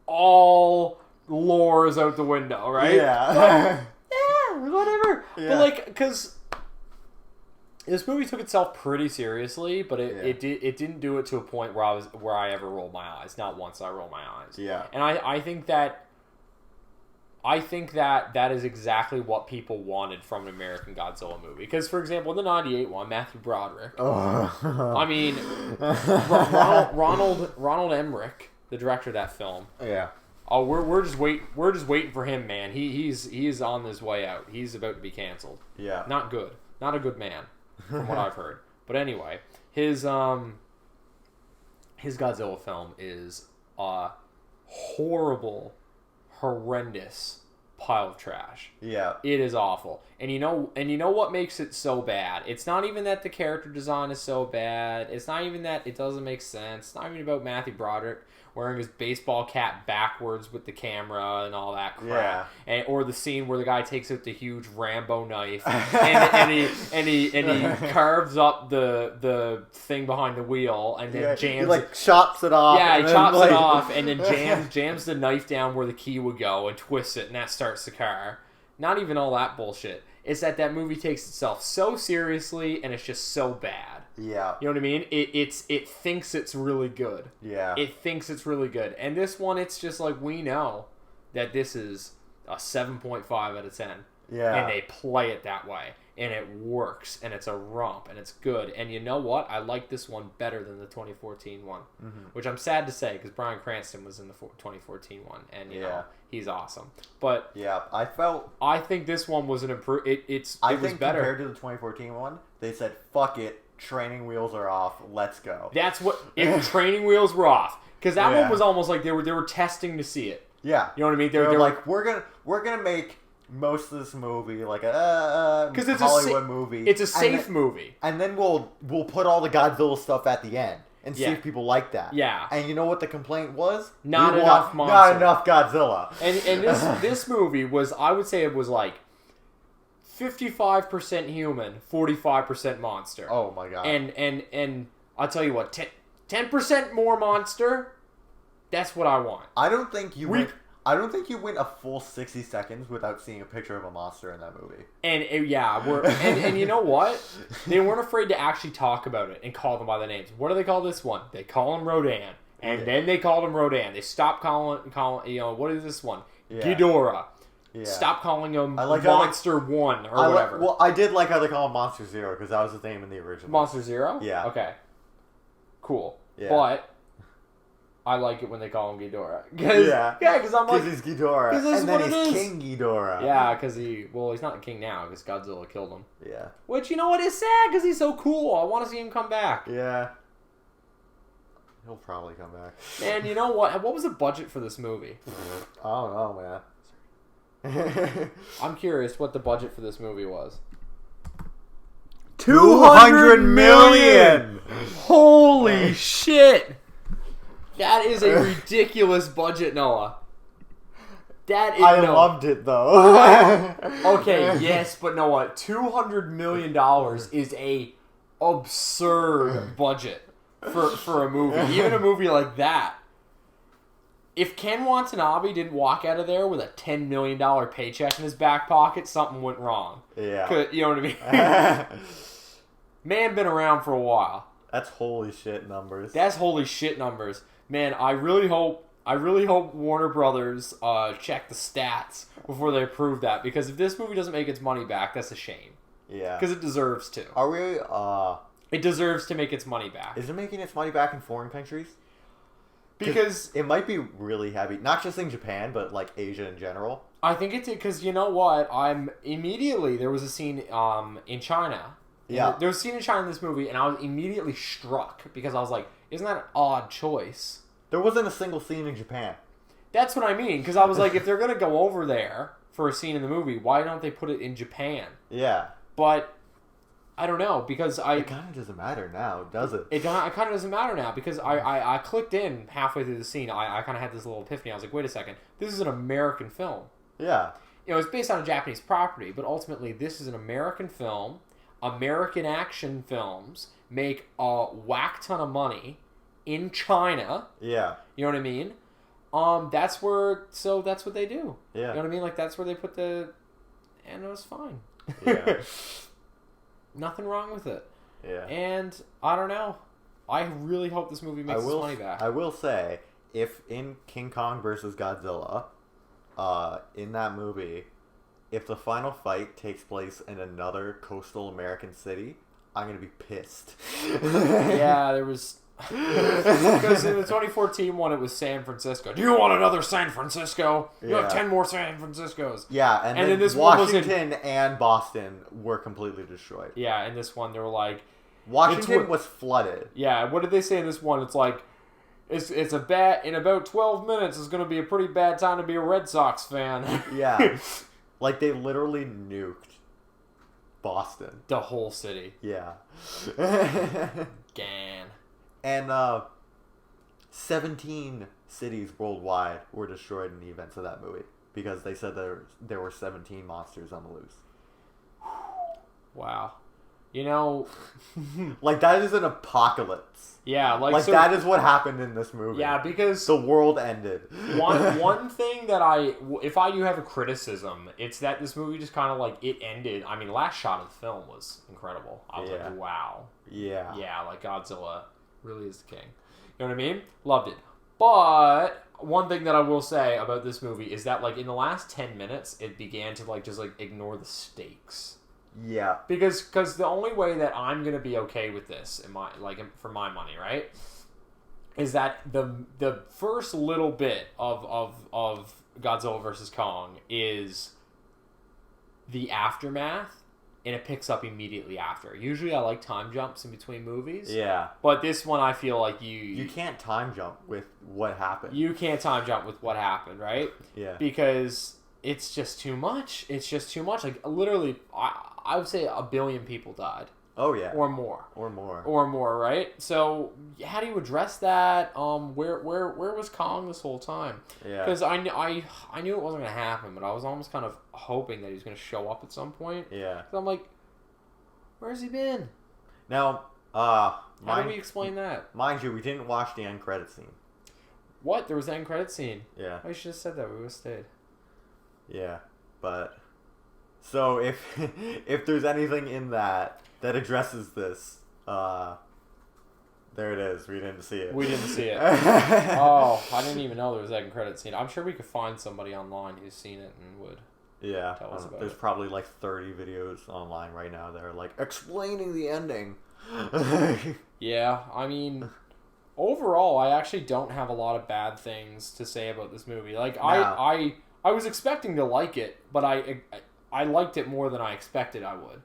all lore is out the window, right? Yeah. Yeah, whatever. Yeah. But like, because this movie took itself pretty seriously, but it didn't do it to a point where I ever rolled my eyes. Not once I rolled my eyes. Yeah. And I think that is exactly what people wanted from an American Godzilla movie. Because, for example, in the '98 one, Matthew Broderick. I mean, Ronald Emmerich, the director of that film. Yeah. Oh, we're just waiting for him, man. He's on his way out. He's about to be canceled. Yeah. Not good. Not a good man, from what I've heard. But anyway, his Godzilla film is a horrible, horrendous pile of trash. Yeah. It is awful. And you know what makes it so bad? It's not even that the character design is so bad. It's not even that it doesn't make sense. It's not even about Matthew Broderick wearing his baseball cap backwards with the camera and all that crap. Yeah. Or the scene where the guy takes out the huge Rambo knife and he carves up the thing behind the wheel and then jams he chops it off. Yeah, he chops it off and then jams the knife down where the key would go and twists it and that starts the car. Not even all that bullshit. It's that movie takes itself so seriously and it's just so bad. Yeah. You know what I mean? It thinks it's really good. Yeah. It thinks it's really good. And this one, it's just like, we know that this is a 7.5 out of 10. Yeah. And they play it that way. And it works. And it's a romp. And it's good. And you know what? I like this one better than the 2014 one. Mm-hmm. Which I'm sad to say, because Bryan Cranston was in the 2014 one. And, you know, he's awesome. But yeah, I think this one was an improvement. It was better. Compared to the 2014 one, they said, fuck it. Training wheels are off. Let's go. That's what. If training wheels were off, because that one was almost like they were testing to see it. Yeah, you know what I mean. They're like, we're gonna make most of this movie like a it's Hollywood movie. It's a safe movie, and then we'll put all the Godzilla stuff at the end and see if people like that. Yeah. And you know what the complaint was? Not enough monster. Not enough Godzilla. And this movie was, I would say, it was like 55% human, 45% monster. Oh my god. And I'll tell you what, 10% more monster, that's what I want. I don't think you went a full 60 seconds without seeing a picture of a monster in that movie. And and you know what? They weren't afraid to actually talk about it and call them by the names. What do they call this one? They call him Rodan. And then they called him Rodan. They stopped calling what is this one? Ghidorah. Yeah. Stop calling him Monster 1 or whatever. Well, I did like how they call him Monster Zero because that was his name in the original. Monster Zero? Yeah. Okay. Cool. Yeah. But I like it when they call him Ghidorah. Because I'm like... Because he's Ghidorah. And then he's King Ghidorah. Yeah, because he's not the king now because Godzilla killed him. Yeah. Which, you know what, is sad because he's so cool. I want to see him come back. Yeah. He'll probably come back. Man, you know what? What was the budget for this movie? I don't know, man. I'm curious what the budget for this movie was. 200 million! Holy shit! That is a ridiculous budget, Noah. I loved it though. Okay, yes, but Noah, $200 million is a absurd budget for a movie, even a movie like that. If Ken Watanabe didn't walk out of there with a $10 million paycheck in his back pocket, something went wrong. Yeah. You know what I mean? Man been around for a while. That's holy shit numbers. That's holy shit numbers. Man, I really hope Warner Brothers check the stats before they approve that, because if this movie doesn't make its money back, that's a shame. Yeah. Because it deserves to. Are we It deserves to make its money back. Is it making its money back in foreign countries? Because it might be really heavy, not just in Japan, but like Asia in general. I think it's because you know what? There was a scene in China. Yeah. There was a scene in China in this movie, and I was immediately struck because I was like, isn't that an odd choice? There wasn't a single scene in Japan. That's what I mean, because I was like, if they're going to go over there for a scene in the movie, why don't they put it in Japan? Yeah. But I don't know, because it kind of doesn't matter now, does it? It kind of doesn't matter now, because I clicked in halfway through the scene. I kind of had this little epiphany. I was like, wait a second. This is an American film. Yeah. You know, it's based on a Japanese property, but ultimately this is an American film. American action films make a whack ton of money in China. Yeah. You know what I mean? That's what they do. Yeah. You know what I mean? Like, that's where they put and it was fine. Yeah. Nothing wrong with it. Yeah. And I don't know. I really hope this movie makes its money back. I will say, if in King Kong versus Godzilla, in that movie, if the final fight takes place in another coastal American city, I'm going to be pissed. Yeah, there was... Because in the 2014 one, it was San Francisco. Do you want another San Francisco? You have 10 more San Franciscos. Yeah, and then this Washington and Boston were completely destroyed. Yeah, in this one, they were like... Washington was flooded. Yeah, what did they say in this one? It's like... It's a bad... In about 12 minutes, it's going to be a pretty bad time to be a Red Sox fan. Yeah. Like, they literally nuked Boston. The whole city. Yeah. Gan. And 17 cities worldwide were destroyed in the events of that movie because they said there were 17 monsters on the loose. Wow. You know... like, that is an apocalypse. Yeah, like... that is what happened in this movie. Yeah, because... the world ended. One thing that if I do have a criticism, it's that this movie just kind of, like, it ended... I mean, last shot of the film was incredible. I was like, wow. Yeah. Yeah, like, Godzilla really is the king. You know what I mean? Loved it. But... one thing that I will say about this movie is that, like, in the last 10 minutes, it began to, like, just, like, ignore the stakes. Yeah. Because the only way that I'm going to be okay with this, for my money, right, is that the first little bit of Godzilla vs. Kong is the aftermath, and it picks up immediately after. Usually I like time jumps in between movies. Yeah. But this one I feel like you can't time jump with what happened. You can't time jump with what happened, right? Yeah. Because it's just too much. It's just too much. Like, literally, I would say 1 billion people died. Oh, yeah. Or more. Or more. Or more, right? So, how do you address that? Where was Kong this whole time? Yeah. Because I knew it wasn't going to happen, but I was almost kind of hoping that he was going to show up at some point. Yeah. So I'm like, where's he been? Now, how do we explain that? Mind you, we didn't watch the end credit scene. What? There was an end credit scene. Yeah. I should have said that. We would have stayed. Yeah, but... So, if there's anything in that addresses this, there it is. We didn't see it. We didn't see it. Oh, I didn't even know there was that end credit scene. I'm sure we could find somebody online who's seen it and would tell us about there's it. probably like 30 videos online right now that are like, explaining the ending. Yeah, I mean... Overall, I actually don't have a lot of bad things to say about this movie. Like, no. I was expecting to like it, but I liked it more than I expected I would.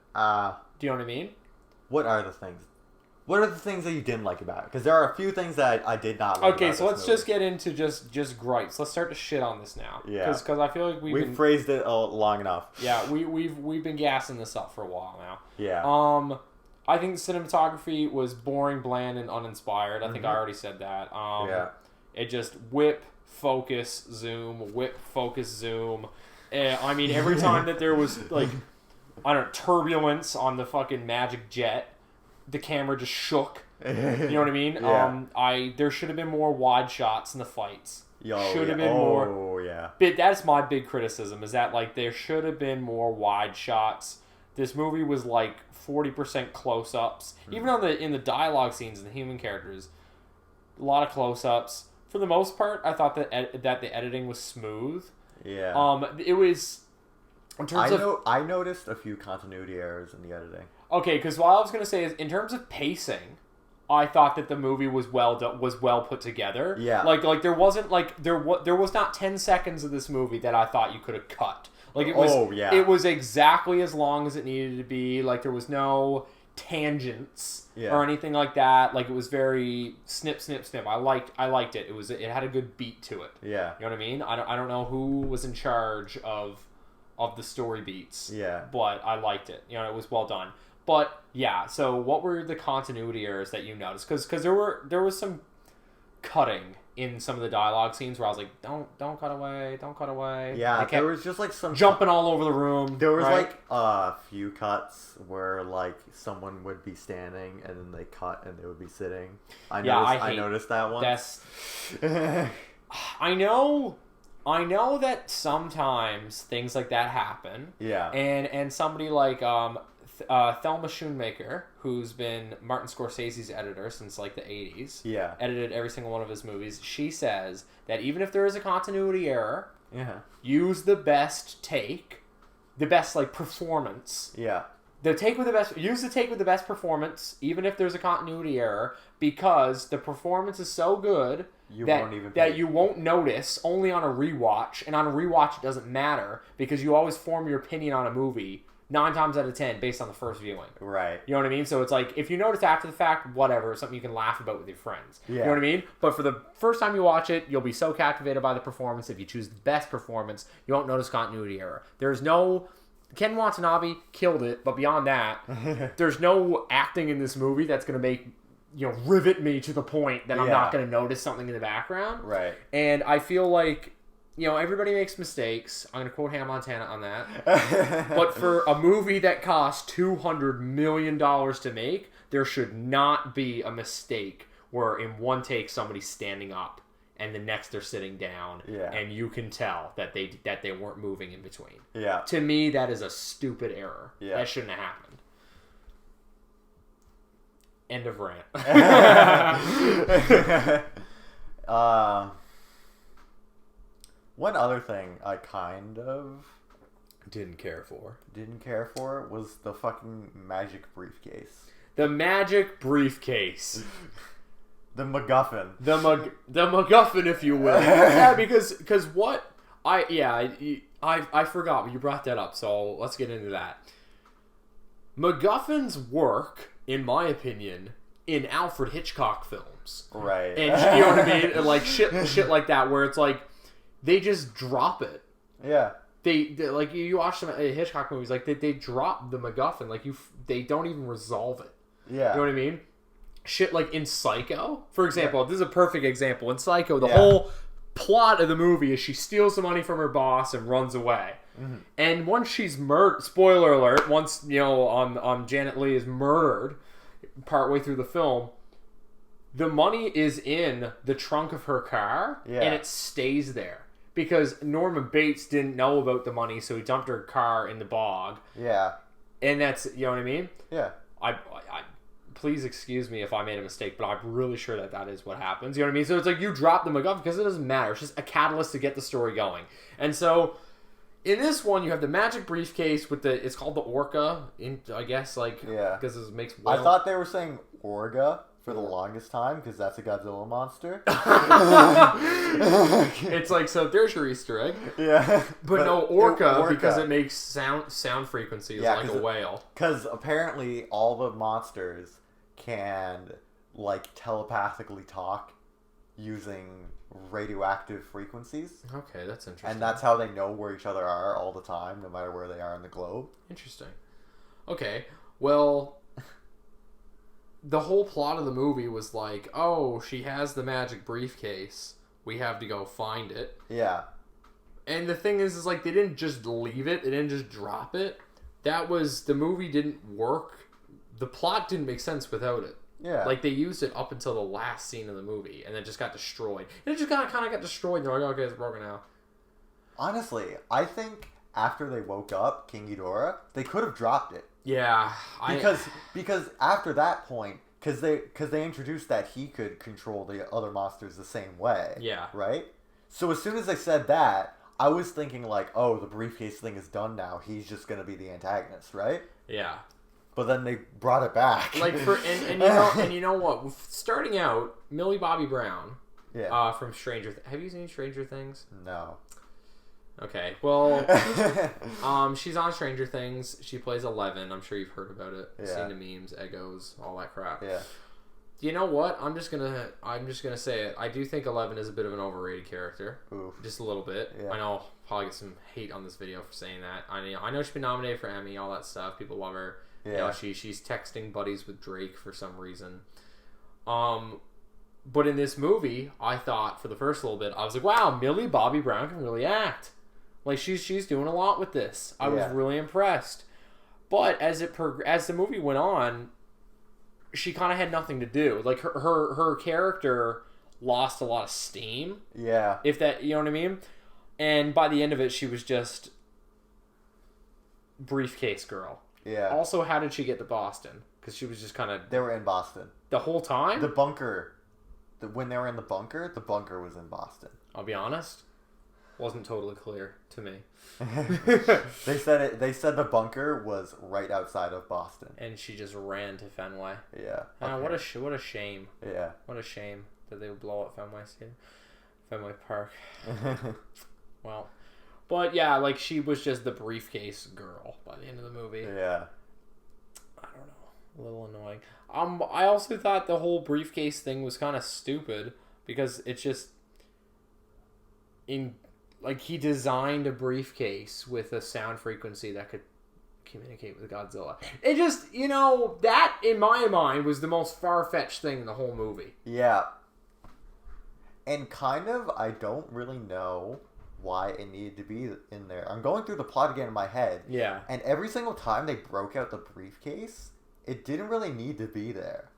Do you know what I mean? What are the things? What are the things that you didn't like about it? Because there are a few things that I did not like. Okay, so let's just get into just gripes. Let's start to shit on this now. Yeah. Because I feel like we've phrased it long enough. Yeah, we've been gassing this up for a while now. Yeah. I think the cinematography was boring, bland, and uninspired. I think I already said that. It just whip, focus, zoom, whip, focus, zoom. I mean, every time that there was, like, I don't know, turbulence on the fucking magic jet, the camera just shook. You know what I mean? Yeah. There should have been more wide shots in the fights. Should have been more. Oh yeah. But that's my big criticism, is that like there should have been more wide shots. This movie was like 40% close-ups, even in the dialogue scenes and the human characters. A lot of close-ups. For the most part, I thought that the editing was smooth. Yeah. It was. In terms I noticed a few continuity errors in the editing. Okay, because what I was gonna say is, in terms of pacing, I thought that the movie was well put together. Yeah. Like there wasn't like there was not 10 seconds of this movie that I thought you could have cut. Like it was. Oh yeah. It was exactly as long as it needed to be. Like there was no tangents or anything like that. Like it was very snip, snip, snip. I liked it. It had a good beat to it. Yeah. You know what I mean? I don't know who was in charge of the story beats. Yeah. But I liked it. You know, it was well done. But yeah, so what were the continuity errors that you noticed? Because there was some cutting in some of the dialogue scenes where I was like, don't cut away, don't cut away. Yeah, there was just like some jumping all over the room. There was right? like a few cuts where like someone would be standing and then they cut and they would be sitting. I noticed that once. I know that sometimes things like that happen. Yeah. And somebody like Thelma Schoonmaker, who's been Martin Scorsese's editor since like the 80s, edited every single one of his movies. She says that even if there is a continuity error, use the best take, the best like performance. Yeah. Use the take with the best performance, even if there's a continuity error, because the performance is so good that you won't notice only on a rewatch, and on a rewatch it doesn't matter because you always form your opinion on a movie 9 times out of 10 based on the first viewing. Right. You know what I mean? So it's like, if you notice after the fact, whatever, something you can laugh about with your friends. Yeah. You know what I mean? But for the first time you watch it, you'll be so captivated by the performance. If you choose the best performance, you won't notice continuity error. There's no... Ken Watanabe killed it, but beyond that, there's no acting in this movie that's going to make... rivet me to the point that I'm not going to notice something in the background. Right. And I feel like... everybody makes mistakes. I'm going to quote Hannah Montana on that. But for a movie that cost $200 million to make, there should not be a mistake where in one take somebody's standing up and the next they're sitting down. Yeah. And you can tell that they weren't moving in between. Yeah. To me, that is a stupid error. Yeah. That shouldn't have happened. End of rant. One other thing I kind of didn't care for was the fucking magic briefcase. The magic briefcase. The MacGuffin. The MacGuffin, if you will. Yeah, because what I forgot, but you brought that up, so let's get into that. MacGuffins work, in my opinion, in Alfred Hitchcock films. Right. And you know what I mean? And like shit like that, where it's like they just drop it. Yeah. They like you watch some Hitchcock movies, like they drop the MacGuffin, like they don't even resolve it. Yeah. You know what I mean? Shit like in Psycho, for example. This is a perfect example. In Psycho, the whole plot of the movie is she steals the money from her boss and runs away. Mm-hmm. And once she's murdered, spoiler alert, once Janet Leigh is murdered partway through the film, the money is in the trunk of her car and it stays there. Because Norman Bates didn't know about the money, so he dumped her car in the bog. Yeah. And that's, you know what I mean? Yeah. I please excuse me if I made a mistake, but I'm really sure that is what happens. You know what I mean? So it's like you drop the MacGuffin because it doesn't matter. It's just a catalyst to get the story going. And so in this one, you have the magic briefcase with it's called the Orca, I guess, like, because it makes whale. I thought they were saying Orga for the longest time because that's a Godzilla monster. It's like, so there's your Easter egg. Yeah. But no, Orca, because it makes sound frequencies like a whale. Because apparently all the monsters can like telepathically talk using radioactive frequencies. Okay, that's interesting. And that's how they know where each other are all the time, no matter where they are in the globe. Interesting. Okay, well, the whole plot of the movie was like, oh, she has the magic briefcase. We have to go find it. Yeah. And the thing is like, they didn't just leave it. They didn't just drop it. The movie didn't work. The plot didn't make sense without it. Yeah. Like, they used it up until the last scene of the movie, and then just got destroyed. And it just kind of got destroyed, and they're like, okay, it's broken now. Honestly, I think after they woke up King Ghidorah, they could have dropped it. Yeah. Because after that point, because they introduced that he could control the other monsters the same way. Yeah. Right? So as soon as they said that, I was thinking like, oh, the briefcase thing is done now. He's just going to be the antagonist, right? Yeah. But then they brought it back. Like, and you know what? Starting out, Millie Bobby Brown from Stranger Things. Have you seen Stranger Things? No. Okay, well, she's on Stranger Things. She plays 11. I'm sure you've heard about it. Yeah. Seen the memes, Eggos, all that crap. Yeah. You know what? I'm just gonna say it. I do think 11 is a bit of an overrated character. Oof. Just a little bit. Yeah. I know I'll probably get some hate on this video for saying that. I know she's been nominated for Emmy, all that stuff. People love her. Yeah. You know, she's texting buddies with Drake for some reason. But in this movie, I thought for the first little bit, I was like, wow, Millie Bobby Brown can really act. Like, she's doing a lot with this. I was really impressed. But as the movie went on, she kind of had nothing to do. Like, her character lost a lot of steam. Yeah. If that, you know what I mean? And by the end of it, she was just briefcase girl. Yeah. Also, how did she get to Boston? Because she was just kind of... They were in Boston. The whole time? The bunker. When they were in the bunker was in Boston. I'll be honest. Wasn't totally clear to me. They said the bunker was right outside of Boston. And she just ran to Fenway. Yeah. Okay. What a shame. Yeah. What a shame that they would blow up Fenway Park. Well, but yeah, like, she was just the briefcase girl by the end of the movie. Yeah. I don't know. A little annoying. I also thought the whole briefcase thing was kind of stupid because it's just like, he designed a briefcase with a sound frequency that could communicate with Godzilla. It just, that in my mind was the most far-fetched thing in the whole movie. Yeah. And kind of, I don't really know why it needed to be in there. I'm going through the plot again in my head. Yeah. And every single time they broke out the briefcase, it didn't really need to be there.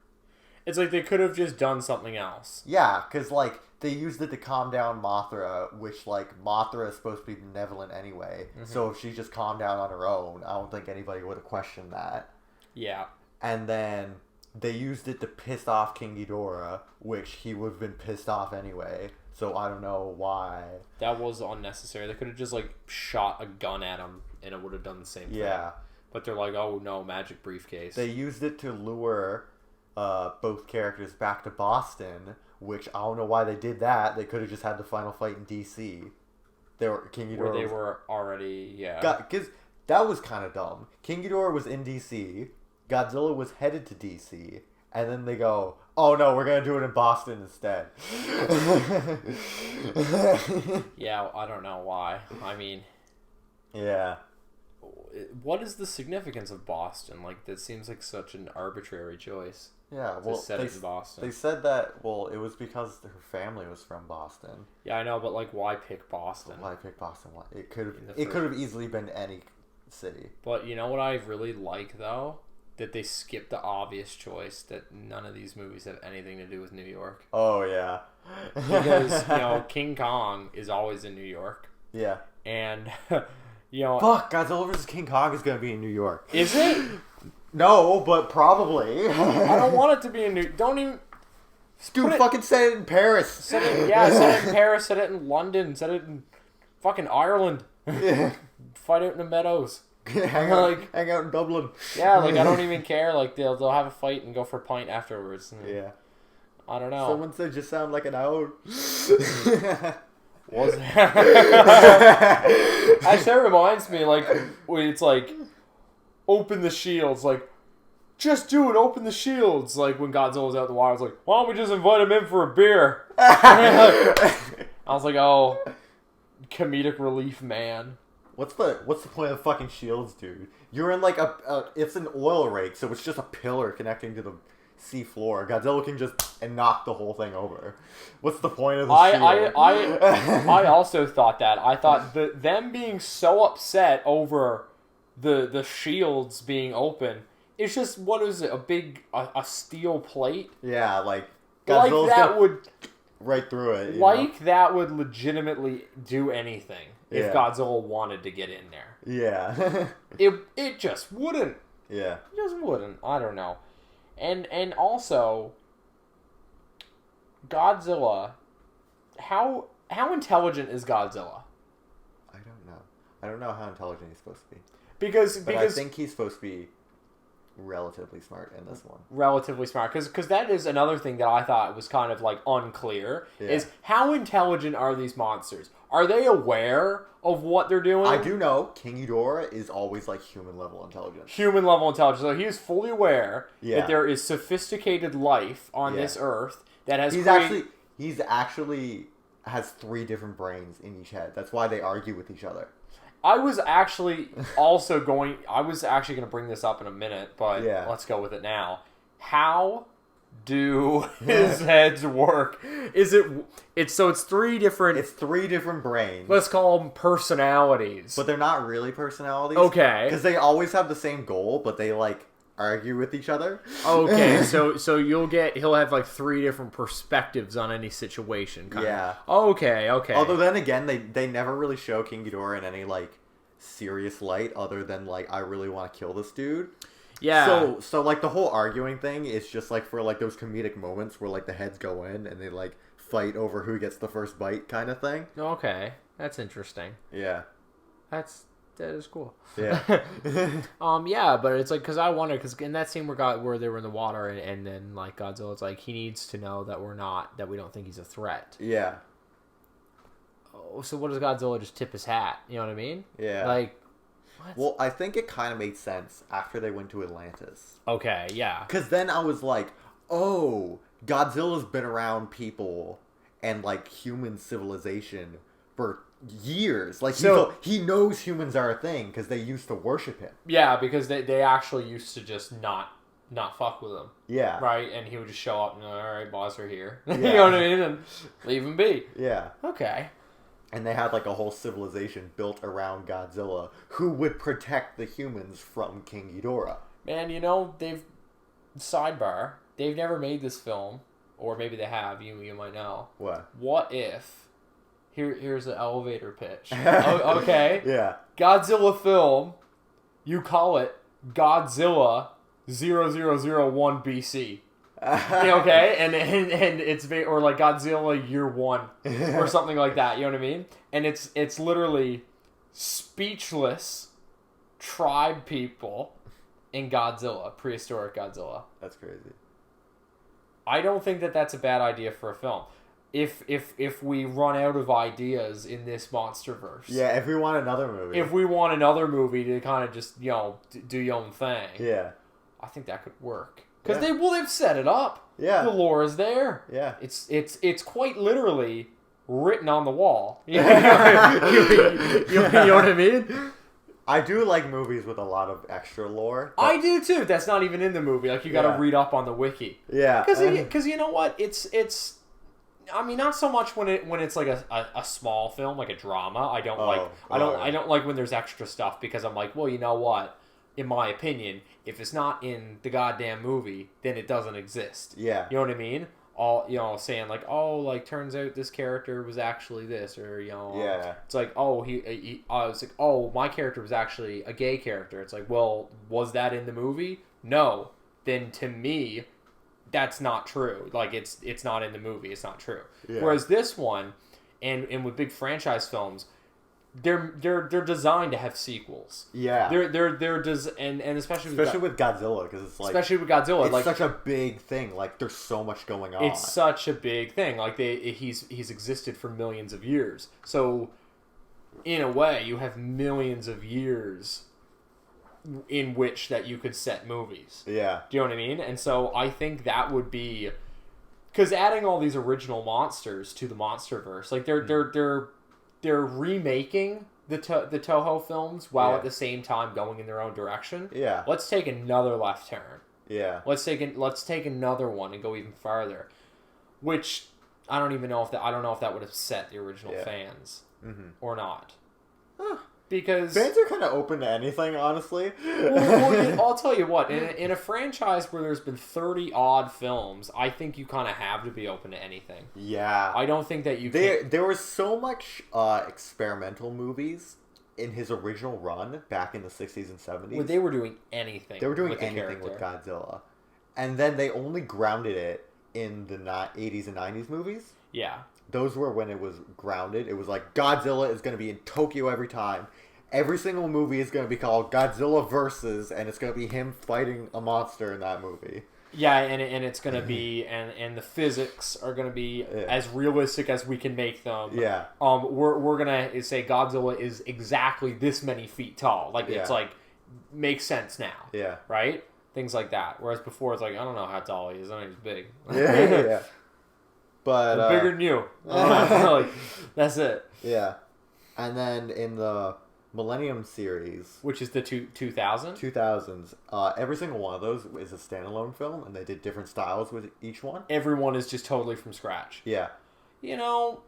It's like they could have just done something else. Yeah, because, like, they used it to calm down Mothra, which, like, Mothra is supposed to be benevolent anyway. Mm-hmm. So if she just calmed down on her own, I don't think anybody would have questioned that. Yeah. And then they used it to piss off King Ghidorah, which he would have been pissed off anyway. So I don't know why. That was unnecessary. They could have just, like, shot a gun at him, and it would have done the same thing. Yeah. But they're like, oh, no, magic briefcase. They used it to lure both characters back to Boston, which I don't know why they did that. They could have just had the final fight in D.C. King Ghidorah where they were already, because that was kind of dumb. King Ghidorah was in D.C., Godzilla was headed to D.C., and then they go, oh no, we're going to do it in Boston instead. Yeah, I don't know why. I mean... Yeah. What is the significance of Boston? Like, that seems like such an arbitrary choice. Yeah, well, to set it in Boston. They said that, well, it was because her family was from Boston. Yeah, I know, but, like, why pick Boston? Why pick Boston? It could have easily been any city. But you know what I really like, though? That they skipped the obvious choice that none of these movies have anything to do with New York. Oh, yeah. Because, King Kong is always in New York. Yeah. And, Fuck, Godzilla vs. King Kong is going to be in New York. Is it? No, but probably. I don't want it to be in New... Don't even... Dude, fucking set it in Paris. Set it in Paris, set it in London, set it in fucking Ireland. Yeah. Fight out in the meadows. hang out in Dublin. Yeah, like, I don't even care. Like, they'll have a fight and go for a pint afterwards. Yeah. I don't know. Someone said you sound like an owl. Was actually, that reminds me, like, when it's like, open the shields, like, just do it, open the shields. Like, when Godzilla's out in the water, it's like, why don't we just invite him in for a beer? I was like, oh, comedic relief, man. What's the point of the fucking shields, dude? You're in, like, it's an oil rig, so it's just a pillar connecting to the sea floor. Godzilla can just knock the whole thing over. What's the point of the shield? I also thought that. I thought them being so upset over the shields being open It's just, what is it? A steel plate? Yeah, like Godzilla's like that would right through it. That would legitimately do anything if Godzilla wanted to get in there. Yeah. it just wouldn't. Yeah. It just wouldn't. I don't know. And also, Godzilla, how intelligent is Godzilla? I don't know. I don't know how intelligent he's supposed to be. Because I think he's supposed to be relatively smart in this one. Relatively smart. Because that is another thing that I thought was kind of like unclear, is how intelligent are these monsters? Are they aware of what they're doing? I do know King Ghidorah is always like human level intelligence. Human level intelligence. So he is fully aware that there is sophisticated life on this Earth that has He's actually has 3 different brains in each head. That's why they argue with each other. I was actually going to bring this up in a minute, but let's go with it now. How do his heads work? It's 3 different... It's 3 different brains. Let's call them personalities. But they're not really personalities. Okay. Because they always have the same goal, but they, like, argue with each other. Okay, so he'll have, like, 3 different perspectives on any situation, kind of. Okay. Although then again, they never really show King Ghidorah in any, like, serious light other than, like, I really want to kill this dude. Yeah. So like the whole arguing thing is just like for like those comedic moments where like the heads go in and they like fight over who gets the first bite kind of thing. Okay, that's interesting. Yeah. That is cool. Yeah. Yeah, but it's like, because I wonder, because in that scene where they were in the water and then like Godzilla's like, he needs to know that we don't think he's a threat. Yeah. Oh, so what does Godzilla just tip his hat? You know what I mean? Yeah. Like, what? Well, I think it kind of made sense after they went to Atlantis. Okay, yeah. Because then I was like, oh, Godzilla's been around people and like human civilization for years. Like, he knows humans are a thing because they used to worship him. Yeah, because they actually used to just not fuck with him. Yeah. Right? And he would just show up and, all right, boss are here. Yeah. You know what I mean? And leave him be. Yeah. Okay. And they had like a whole civilization built around Godzilla who would protect the humans from King Ghidorah. Man, you know, they've never made this film, or maybe they have, you might know. What if, here's the elevator pitch. Okay? Yeah. Godzilla film, you call it Godzilla 0001 BC. Okay, and it's or like Godzilla Year 1 or something like that. You know what I mean? And it's literally speechless tribe people in Godzilla, prehistoric Godzilla. That's crazy. I don't think that's a bad idea for a film. If we run out of ideas in this MonsterVerse. Yeah, if we want another movie to kind of just, do your own thing. Yeah. I think that could work. Because they've set it up. Yeah. The lore is there. Yeah. It's quite literally written on the wall. You know what I mean? I do like movies with a lot of extra lore. I do too. That's not even in the movie. Like, you got to read up on the wiki. Yeah. Because you know what? It's. I mean, not so much when it's like a small film, like a drama. I don't like when there's extra stuff, because I'm like, well, you know what? In my opinion, if it's not in the goddamn movie, then it doesn't exist. Yeah. You know what I mean? Saying like, oh, like, turns out this character was actually this, or, it's like, oh, it's like, oh, my character was actually a gay character. It's like, well, was that in the movie? No. Then to me, that's not true. Like, it's not in the movie. It's not true. Yeah. Whereas this one, and with big franchise films, they're designed to have sequels. Yeah. And especially with Godzilla, because it's like, it's like such a big thing. Like, there's so much going on. It's such a big thing. Like, he's existed for millions of years. So in a way, you have millions of years in which that you could set movies. Yeah. Do you know what I mean? And so I think that would be, because adding all these original monsters to the MonsterVerse, like they're remaking the Toho films while at the same time going in their own direction. Yeah. Let's take another left turn. Yeah. Let's take another one and go even farther. Which I don't know if that would upset the original fans or not. Huh. Because fans are kind of open to anything, honestly. I'll tell you what, in a franchise where there's been 30-odd films, I think you kind of have to be open to anything. Yeah. I don't think that you There was so much experimental movies in his original run back in the 60s and 70s. Well, they were doing anything. They were doing anything with Godzilla. And then they only grounded it in the 80s and 90s movies. Yeah. Those were when it was grounded. It was like Godzilla is going to be in Tokyo every time. Every single movie is going to be called Godzilla Versus, and it's going to be him fighting a monster in that movie. Yeah, and it's going to be, and the physics are going to be as realistic as we can make them. Yeah. We're going to say Godzilla is exactly this many feet tall. Like, it's like, makes sense now. Yeah. Right? Things like that. Whereas before, it's like, I don't know how tall he is. I know he's big. Yeah. But I'm bigger than you. Like, that's it. Yeah. And then in the Millennium series, which is the 2000s, every single one of those is a standalone film, and they did different styles with each one. Everyone is just totally from scratch. Yeah. You know,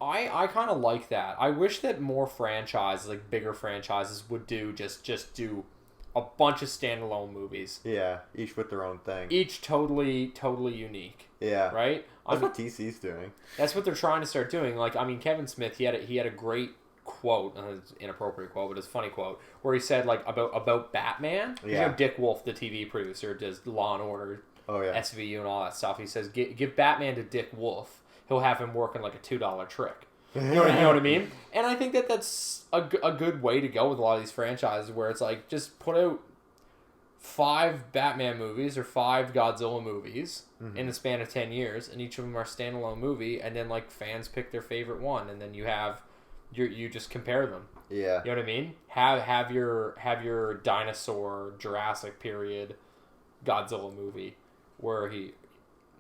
I kind of like that. I wish that more franchises, like bigger franchises, would do just do a bunch of standalone movies. Yeah, each with their own thing. Each totally unique. Yeah. Right? That's what DC's doing. That's what they're trying to start doing. Like, I mean, Kevin Smith, he had a great quote, it's inappropriate quote, but it's a funny quote, where he said, like, about Batman. Yeah. You know, Dick Wolf, the TV producer, does Law and Order, SVU, and all that stuff. He says, give Batman to Dick Wolf. He'll have him working like a $2 trick. You know what I mean? And I think that's a good way to go with a lot of these franchises, where it's like, just put out 5 Batman movies or 5 Godzilla movies in the span of 10 years, and each of them are a standalone movie, and then, like, fans pick their favorite one, and then you just compare them. Yeah. You know what I mean? Have your dinosaur Jurassic period Godzilla movie where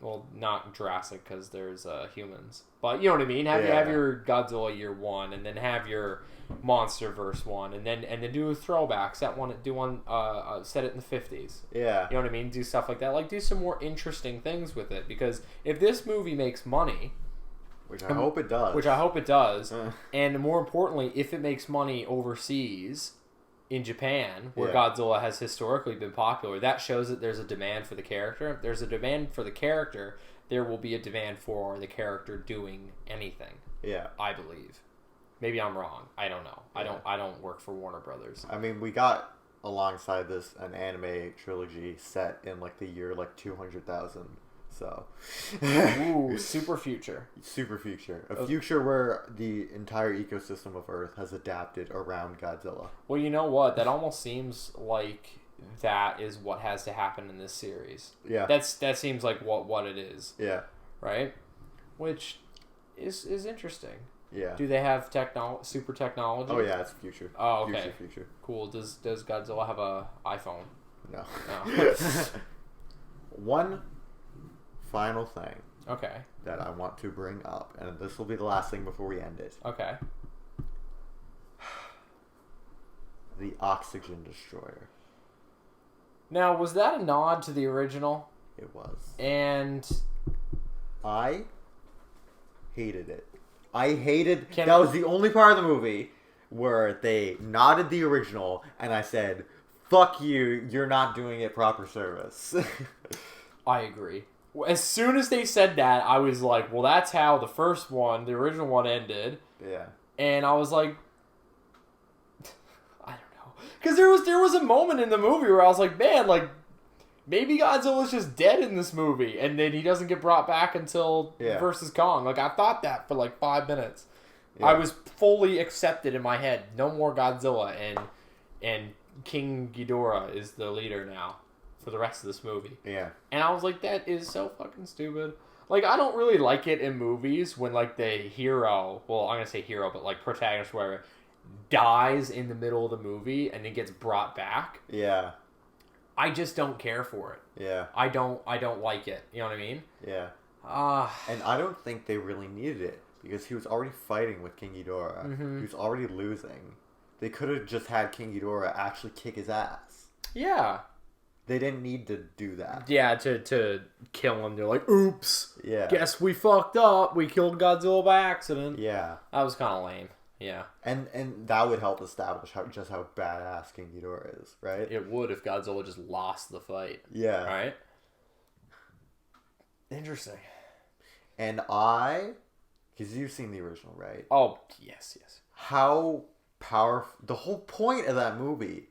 well, not Jurassic because there's humans, but you know what I mean. Have your Godzilla year 1, and then have your MonsterVerse one, and then do throwbacks. Do one set it in the 50s. Yeah. You know what I mean? Do stuff like that. Like, do some more interesting things with it, because if this movie makes money, which I hope it does, and more importantly, if it makes money overseas in Japan, where Godzilla has historically been popular, that shows that there's a demand for the character. If there's a demand for the character, there will be a demand for the character doing anything. Yeah. I believe. Maybe I'm wrong. I don't know. I don't work for Warner Brothers. I mean, we got alongside this an anime trilogy set in like the year like 200,000. So, ooh, super future. Super future. A future where the entire ecosystem of Earth has adapted around Godzilla. Well, you know what? That almost seems like that is what has to happen in this series. Yeah. That seems like what it is. Yeah. Right? Which is interesting. Yeah. Do they have super technology? Oh yeah, it's future. Oh, okay. Future. Cool. Does Godzilla have a iPhone? No. No. One final thing. Okay. That I want to bring up, and this will be the last thing before we end it. Okay. The oxygen destroyer. Now, was that a nod to the original? It was. And I hated it. That was the only part of the movie where they nodded the original, and I said, fuck you, you're not doing it proper service. I agree. As soon as they said that, I was like, well, that's how the first one, the original one, ended. Yeah. And I was like, I don't know. Because there was a moment in the movie where I was like, man, like, maybe Godzilla's just dead in this movie, and then he doesn't get brought back until versus Kong. Like, I thought that for like 5 minutes. Yeah. I was fully accepted in my head. No more Godzilla, and King Ghidorah is the leader now for the rest of this movie. Yeah. And I was like, that is so fucking stupid. Like, I don't really like it in movies when, like, the hero, well, I'm going to say hero, but, like, protagonist, whatever, dies in the middle of the movie and then gets brought back. Yeah. I just don't care for it. Yeah. I don't like it. You know what I mean? Yeah. And I don't think they really needed it, because he was already fighting with King Ghidorah. Mm-hmm. He was already losing. They could have just had King Ghidorah actually kick his ass. Yeah. They didn't need to do that. Yeah, to kill him. They're like, oops. Yeah. Guess we fucked up. We killed Godzilla by accident. Yeah. That was kind of lame. Yeah. And that would help establish how badass King Ghidorah is, right? It would if Godzilla just lost the fight. Yeah. Right? Interesting. And because you've seen the original, right? Oh, yes. How powerful, the whole point of that movie,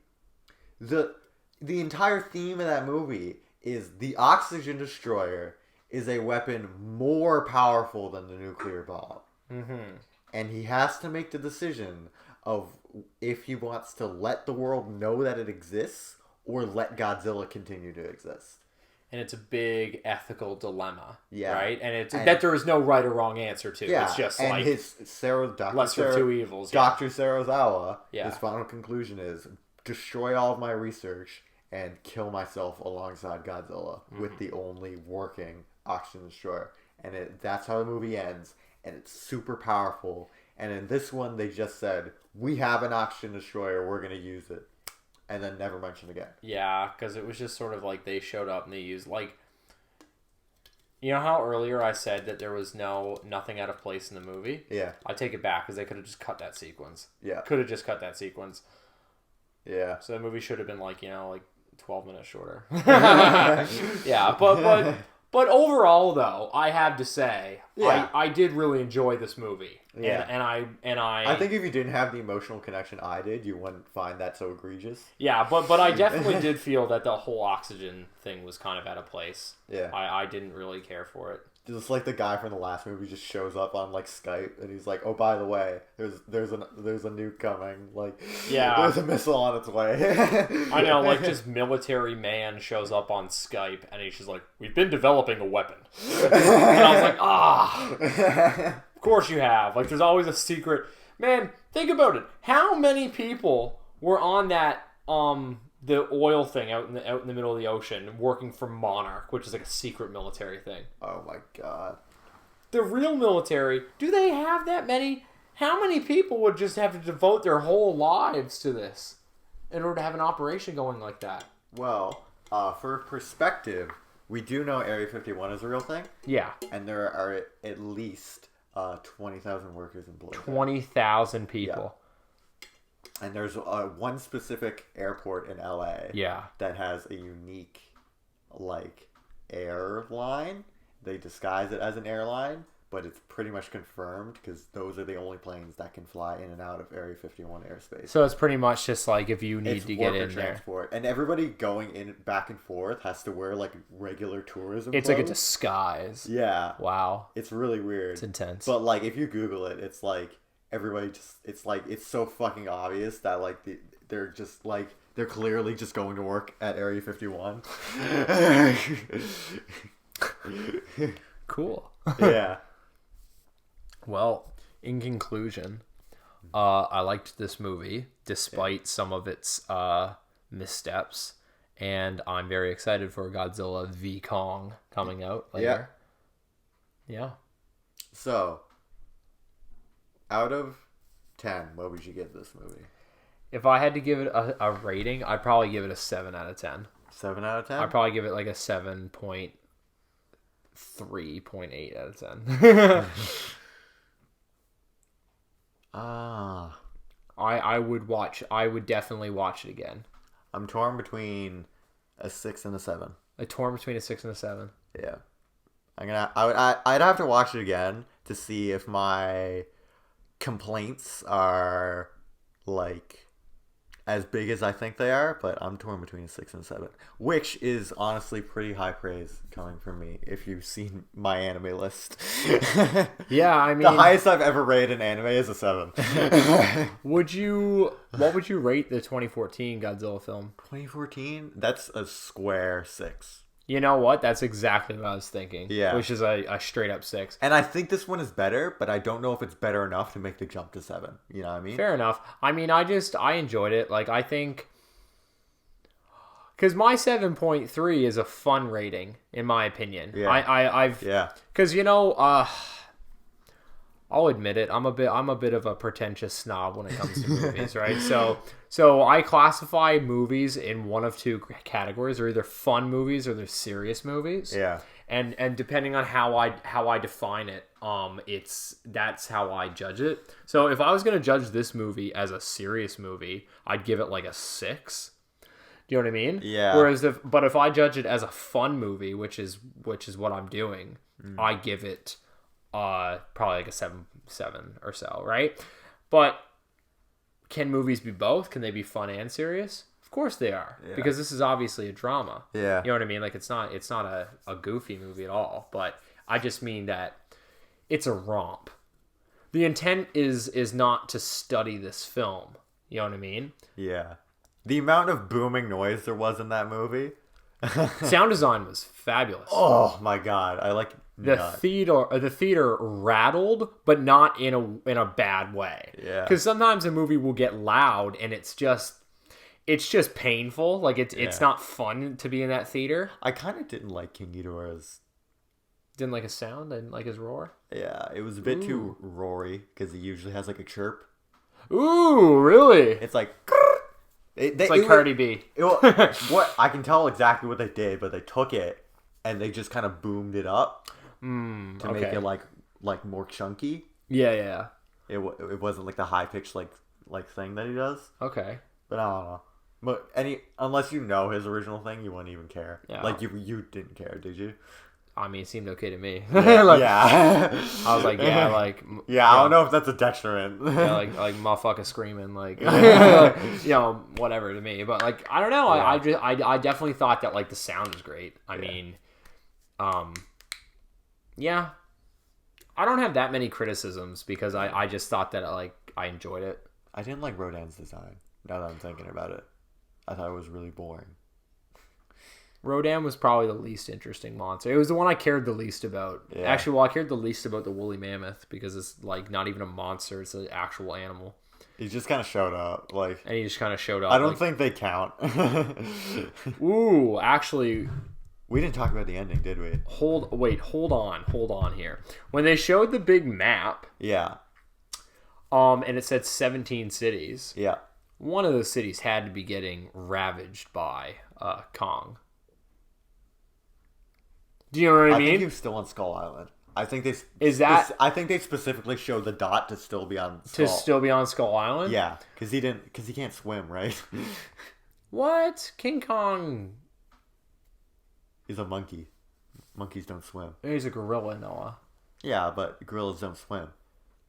the entire theme of that movie is the oxygen destroyer is a weapon more powerful than the nuclear bomb. Mm-hmm. And he has to make the decision of if he wants to let the world know that it exists or let Godzilla continue to exist. And it's a big ethical dilemma, yeah. Right? And that there is no right or wrong answer to. Yeah. It's just and like lesser of two evils. Dr. Sarazawa, yeah. His final conclusion is destroy all of my research and kill myself alongside Godzilla with the only working oxygen destroyer. And that's how the movie ends. And it's super powerful. And in this one, they just said, we have an oxygen destroyer, we're going to use it. And then never mentioned again. Yeah, because it was just sort of like they showed up and they used, like... You know how earlier I said that there was nothing out of place in the movie? Yeah. I take it back, because they could have just cut that sequence. Yeah. Could have just cut that sequence. Yeah. So the movie should have been, like 12 minutes shorter. Yeah, but overall, though, I have to say, I did really enjoy this movie. Yeah. And I think if you didn't have the emotional connection I did, you wouldn't find that so egregious. Yeah, but I definitely did feel that the whole oxygen thing was kind of out of place. Yeah. I didn't really care for it. Just like the guy from the last movie just shows up on Skype and he's like, "Oh, by the way, there's a nuke coming. There's a missile on its way." I know, just military man shows up on Skype and he's just like, "We've been developing a weapon," and I was like, of course you have. There's always a secret. Man, think about it. How many people were on that the oil thing out in the middle of the ocean, working for Monarch, which is a secret military thing? Oh my god. The real military, do they have that many? How many people would just have to devote their whole lives to this in order to have an operation going like that? Well, for perspective, we do know Area 51 is a real thing. Yeah. And there are at least 20,000 workers employed. 20,000 people. Yeah. And there's one specific airport in LA that has a unique, airline. They disguise it as an airline, but it's pretty much confirmed because those are the only planes that can fly in and out of Area 51 airspace. So it's pretty much just if you need to get in transport. And everybody going in back and forth has to wear regular tourism It's clothes. like a disguise. Yeah. Wow. It's really weird. It's intense. But if you Google it, it's everybody just it's so fucking obvious that they're just they're clearly just going to work at Area 51. Cool. Yeah. Well, in conclusion, I liked this movie despite some of its missteps, and I'm very excited for Godzilla v Kong coming out later. Yeah. So, out of 10, what would you give this movie? If I had to give it a rating, I'd probably give it a 7 out of 10. 7 out of 10? I'd probably give it a 7.3.8 out of 10. I would definitely watch it again. I'm torn between a 6 and a 7. Torn between a 6 and a 7. Yeah. I'd have to watch it again to see if my complaints are as big as I think they are, but I'm torn between a 6 and a 7, which is honestly pretty high praise coming from me if you've seen my anime list. Yeah, I mean, the highest I've ever rated an anime is a 7. What would you rate the 2014 Godzilla film? 2014? That's a square 6. You know what? That's exactly what I was thinking. Yeah. Which is a straight up 6. And I think this one is better, but I don't know if it's better enough to make the jump to 7. You know what I mean? Fair enough. I mean, I enjoyed it. I think... Because my 7.3 is a fun rating, in my opinion. Yeah. Yeah. Because, I'll admit it. I'm a bit of a pretentious snob when it comes to movies, right? So I classify movies in one of two categories. They're either fun movies or they're serious movies. Yeah. And depending on how I define it, that's how I judge it. So if I was gonna judge this movie as a serious movie, I'd give it like a 6. Do you know what I mean? Yeah. Whereas if I judge it as a fun movie, which is what I'm doing, I give it probably like a 7 or so, right? But can movies be both? Can they be fun and serious? Of course they are, because this is obviously a drama. Yeah. You know what I mean? Like it's not a goofy movie at all, but I just mean that it's a romp. The intent is not to study this film. You know what I mean? Yeah. The amount of booming noise there was in that movie. Sound design was fabulous. Oh my god, I like the theater rattled, but not in a bad way. Yeah. Because sometimes a movie will get loud and it's just painful. Like it's not fun to be in that theater. I kind of didn't like King Ghidorah's. Didn't like his sound. Didn't like his roar. Yeah, it was a bit too roary because he usually has like a chirp. Ooh, really? It's like. It's like Cardi B. What I can tell exactly what they did, but they took it and they just kind of boomed it up to make it like more chunky. Yeah. It wasn't like the high pitched like thing that he does. Okay. But I don't know. But unless you know his original thing, you wouldn't even care. Yeah. Like you didn't care, did you? I mean, it seemed okay to me. Yeah. I was like, yeah, like... Yeah, I don't know if that's a detriment. Yeah, like motherfucker screaming, like, whatever to me. But, like, I don't know. Yeah. I definitely thought that, like, the sound was great. I mean, yeah. I don't have that many criticisms because I just thought that, like, I enjoyed it. I didn't like Rodan's design, now that I'm thinking about it. I thought it was really boring. Rodan was probably the least interesting monster. It was the one I cared the least about. Yeah. Actually, I cared the least about the woolly mammoth because it's like not even a monster; it's an actual animal. He just kind of showed up, and he just kind of showed up. I don't think they count. Ooh, actually, we didn't talk about the ending, did we? Hold on here. When they showed the big map, and it said 17 cities. Yeah, one of those cities had to be getting ravaged by Kong. Do you know what I mean? I think he was still on Skull Island. I think they I think they specifically showed the dot to still be on Skull Island. Yeah, because he can't swim, right? What? King Kong? He's a monkey. Monkeys don't swim. He's a gorilla, Noah. Yeah, but gorillas don't swim.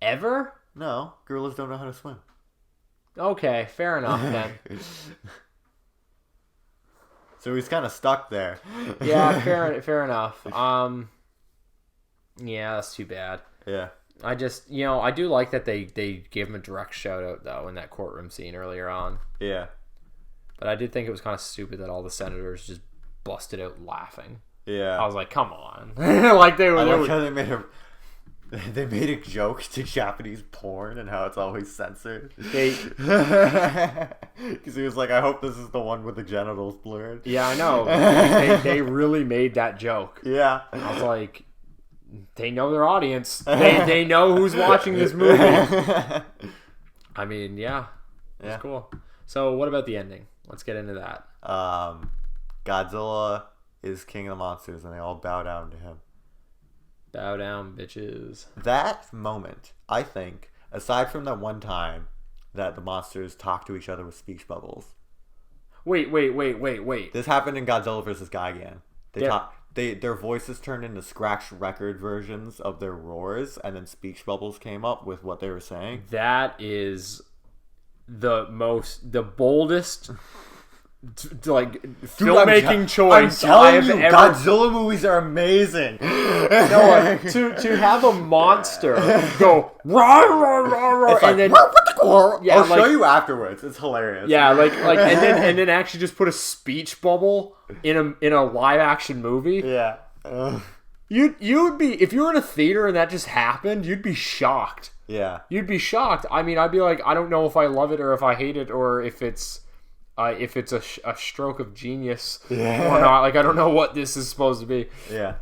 Ever? No, gorillas don't know how to swim. Okay, fair enough then. So he's kind of stuck there. Yeah, fair enough. Yeah, that's too bad. Yeah. I just, I do like that they gave him a direct shout out though in that courtroom scene earlier on. Yeah. But I did think it was kind of stupid that all the senators just busted out laughing. Yeah. I was like, come on. Like they were. I like how they made a joke to Japanese porn and how it's always censored. Because he was like, I hope this is the one with the genitals blurred. Yeah, I know. They really made that joke. Yeah. I was like, they know their audience. They know who's watching this movie. I mean, yeah. It's cool. So what about the ending? Let's get into that. Godzilla is king of the monsters and they all bow down to him. Bow down, bitches. That moment, I think, aside from that one time that the monsters talk to each other with speech bubbles. Wait. This happened in Godzilla vs. Gigan. Their voices turned into scratch record versions of their roars, and then speech bubbles came up with what they were saying. That is the boldest... filmmaking choice I've ever. Godzilla movies are amazing. No, to have a monster go rah, rah, rah, rah, and then I'll show you afterwards. It's hilarious. Yeah, and then actually just put a speech bubble in a live action movie. Yeah. You'd be, if you were in a theater and that just happened, you'd be shocked. Yeah. You'd be shocked. I mean, I'd be like, I don't know if I love it or if I hate it or if it's a stroke of genius or not. Like, I don't know what this is supposed to be. Yeah.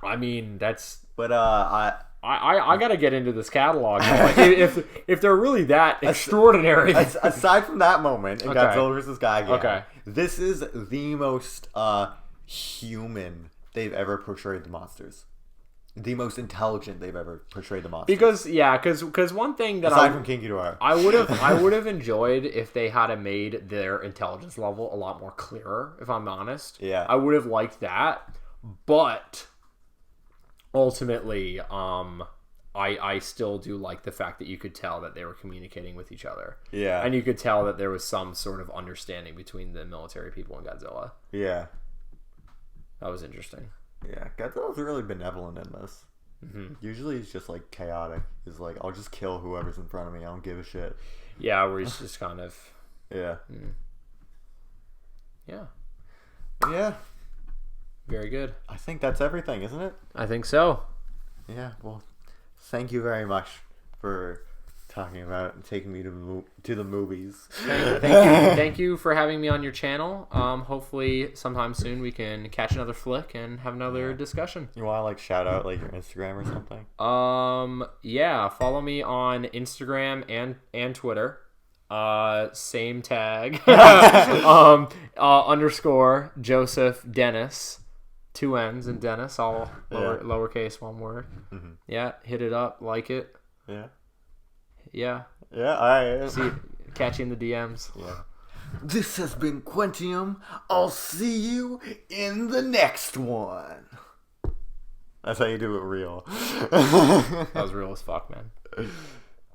I mean, that's... But, I gotta get into this catalog. Like, if they're really that extraordinary... Aside from that moment in Godzilla vs. Gigan, this is the most human they've ever portrayed the monsters. the most intelligent they've ever portrayed the monster. Because one thing that aside from King Ghidorah, I would have enjoyed if they had made their intelligence level a lot more clearer. If I'm honest, yeah, I would have liked that. But ultimately, I still do like the fact that you could tell that they were communicating with each other. Yeah, and you could tell that there was some sort of understanding between the military people and Godzilla. Yeah, that was interesting. Yeah, Godzilla's really benevolent in this. Mm-hmm. Usually he's just like chaotic. He's like, I'll just kill whoever's in front of me. I don't give a shit. Yeah, where he's just kind of... Yeah. Yeah. Yeah. Very good. I think that's everything, isn't it? I think so. Yeah, well, thank you very much for talking about it and taking me to the movies. Thank you for having me on your channel. Hopefully sometime soon we can catch another flick and have another discussion. You want to like shout out like your Instagram or something? Yeah, follow me on Instagram and Twitter. Same tag. Underscore Joseph Dennis. 2 N's in Dennis, all lowercase, one word. Mm-hmm. Yeah, hit it up, like it. Yeah. Yeah. Yeah, alright. See, catch you in the DMs. Yeah. This has been Quentium. I'll see you in the next one. That's how you do it real. That was real as fuck, man.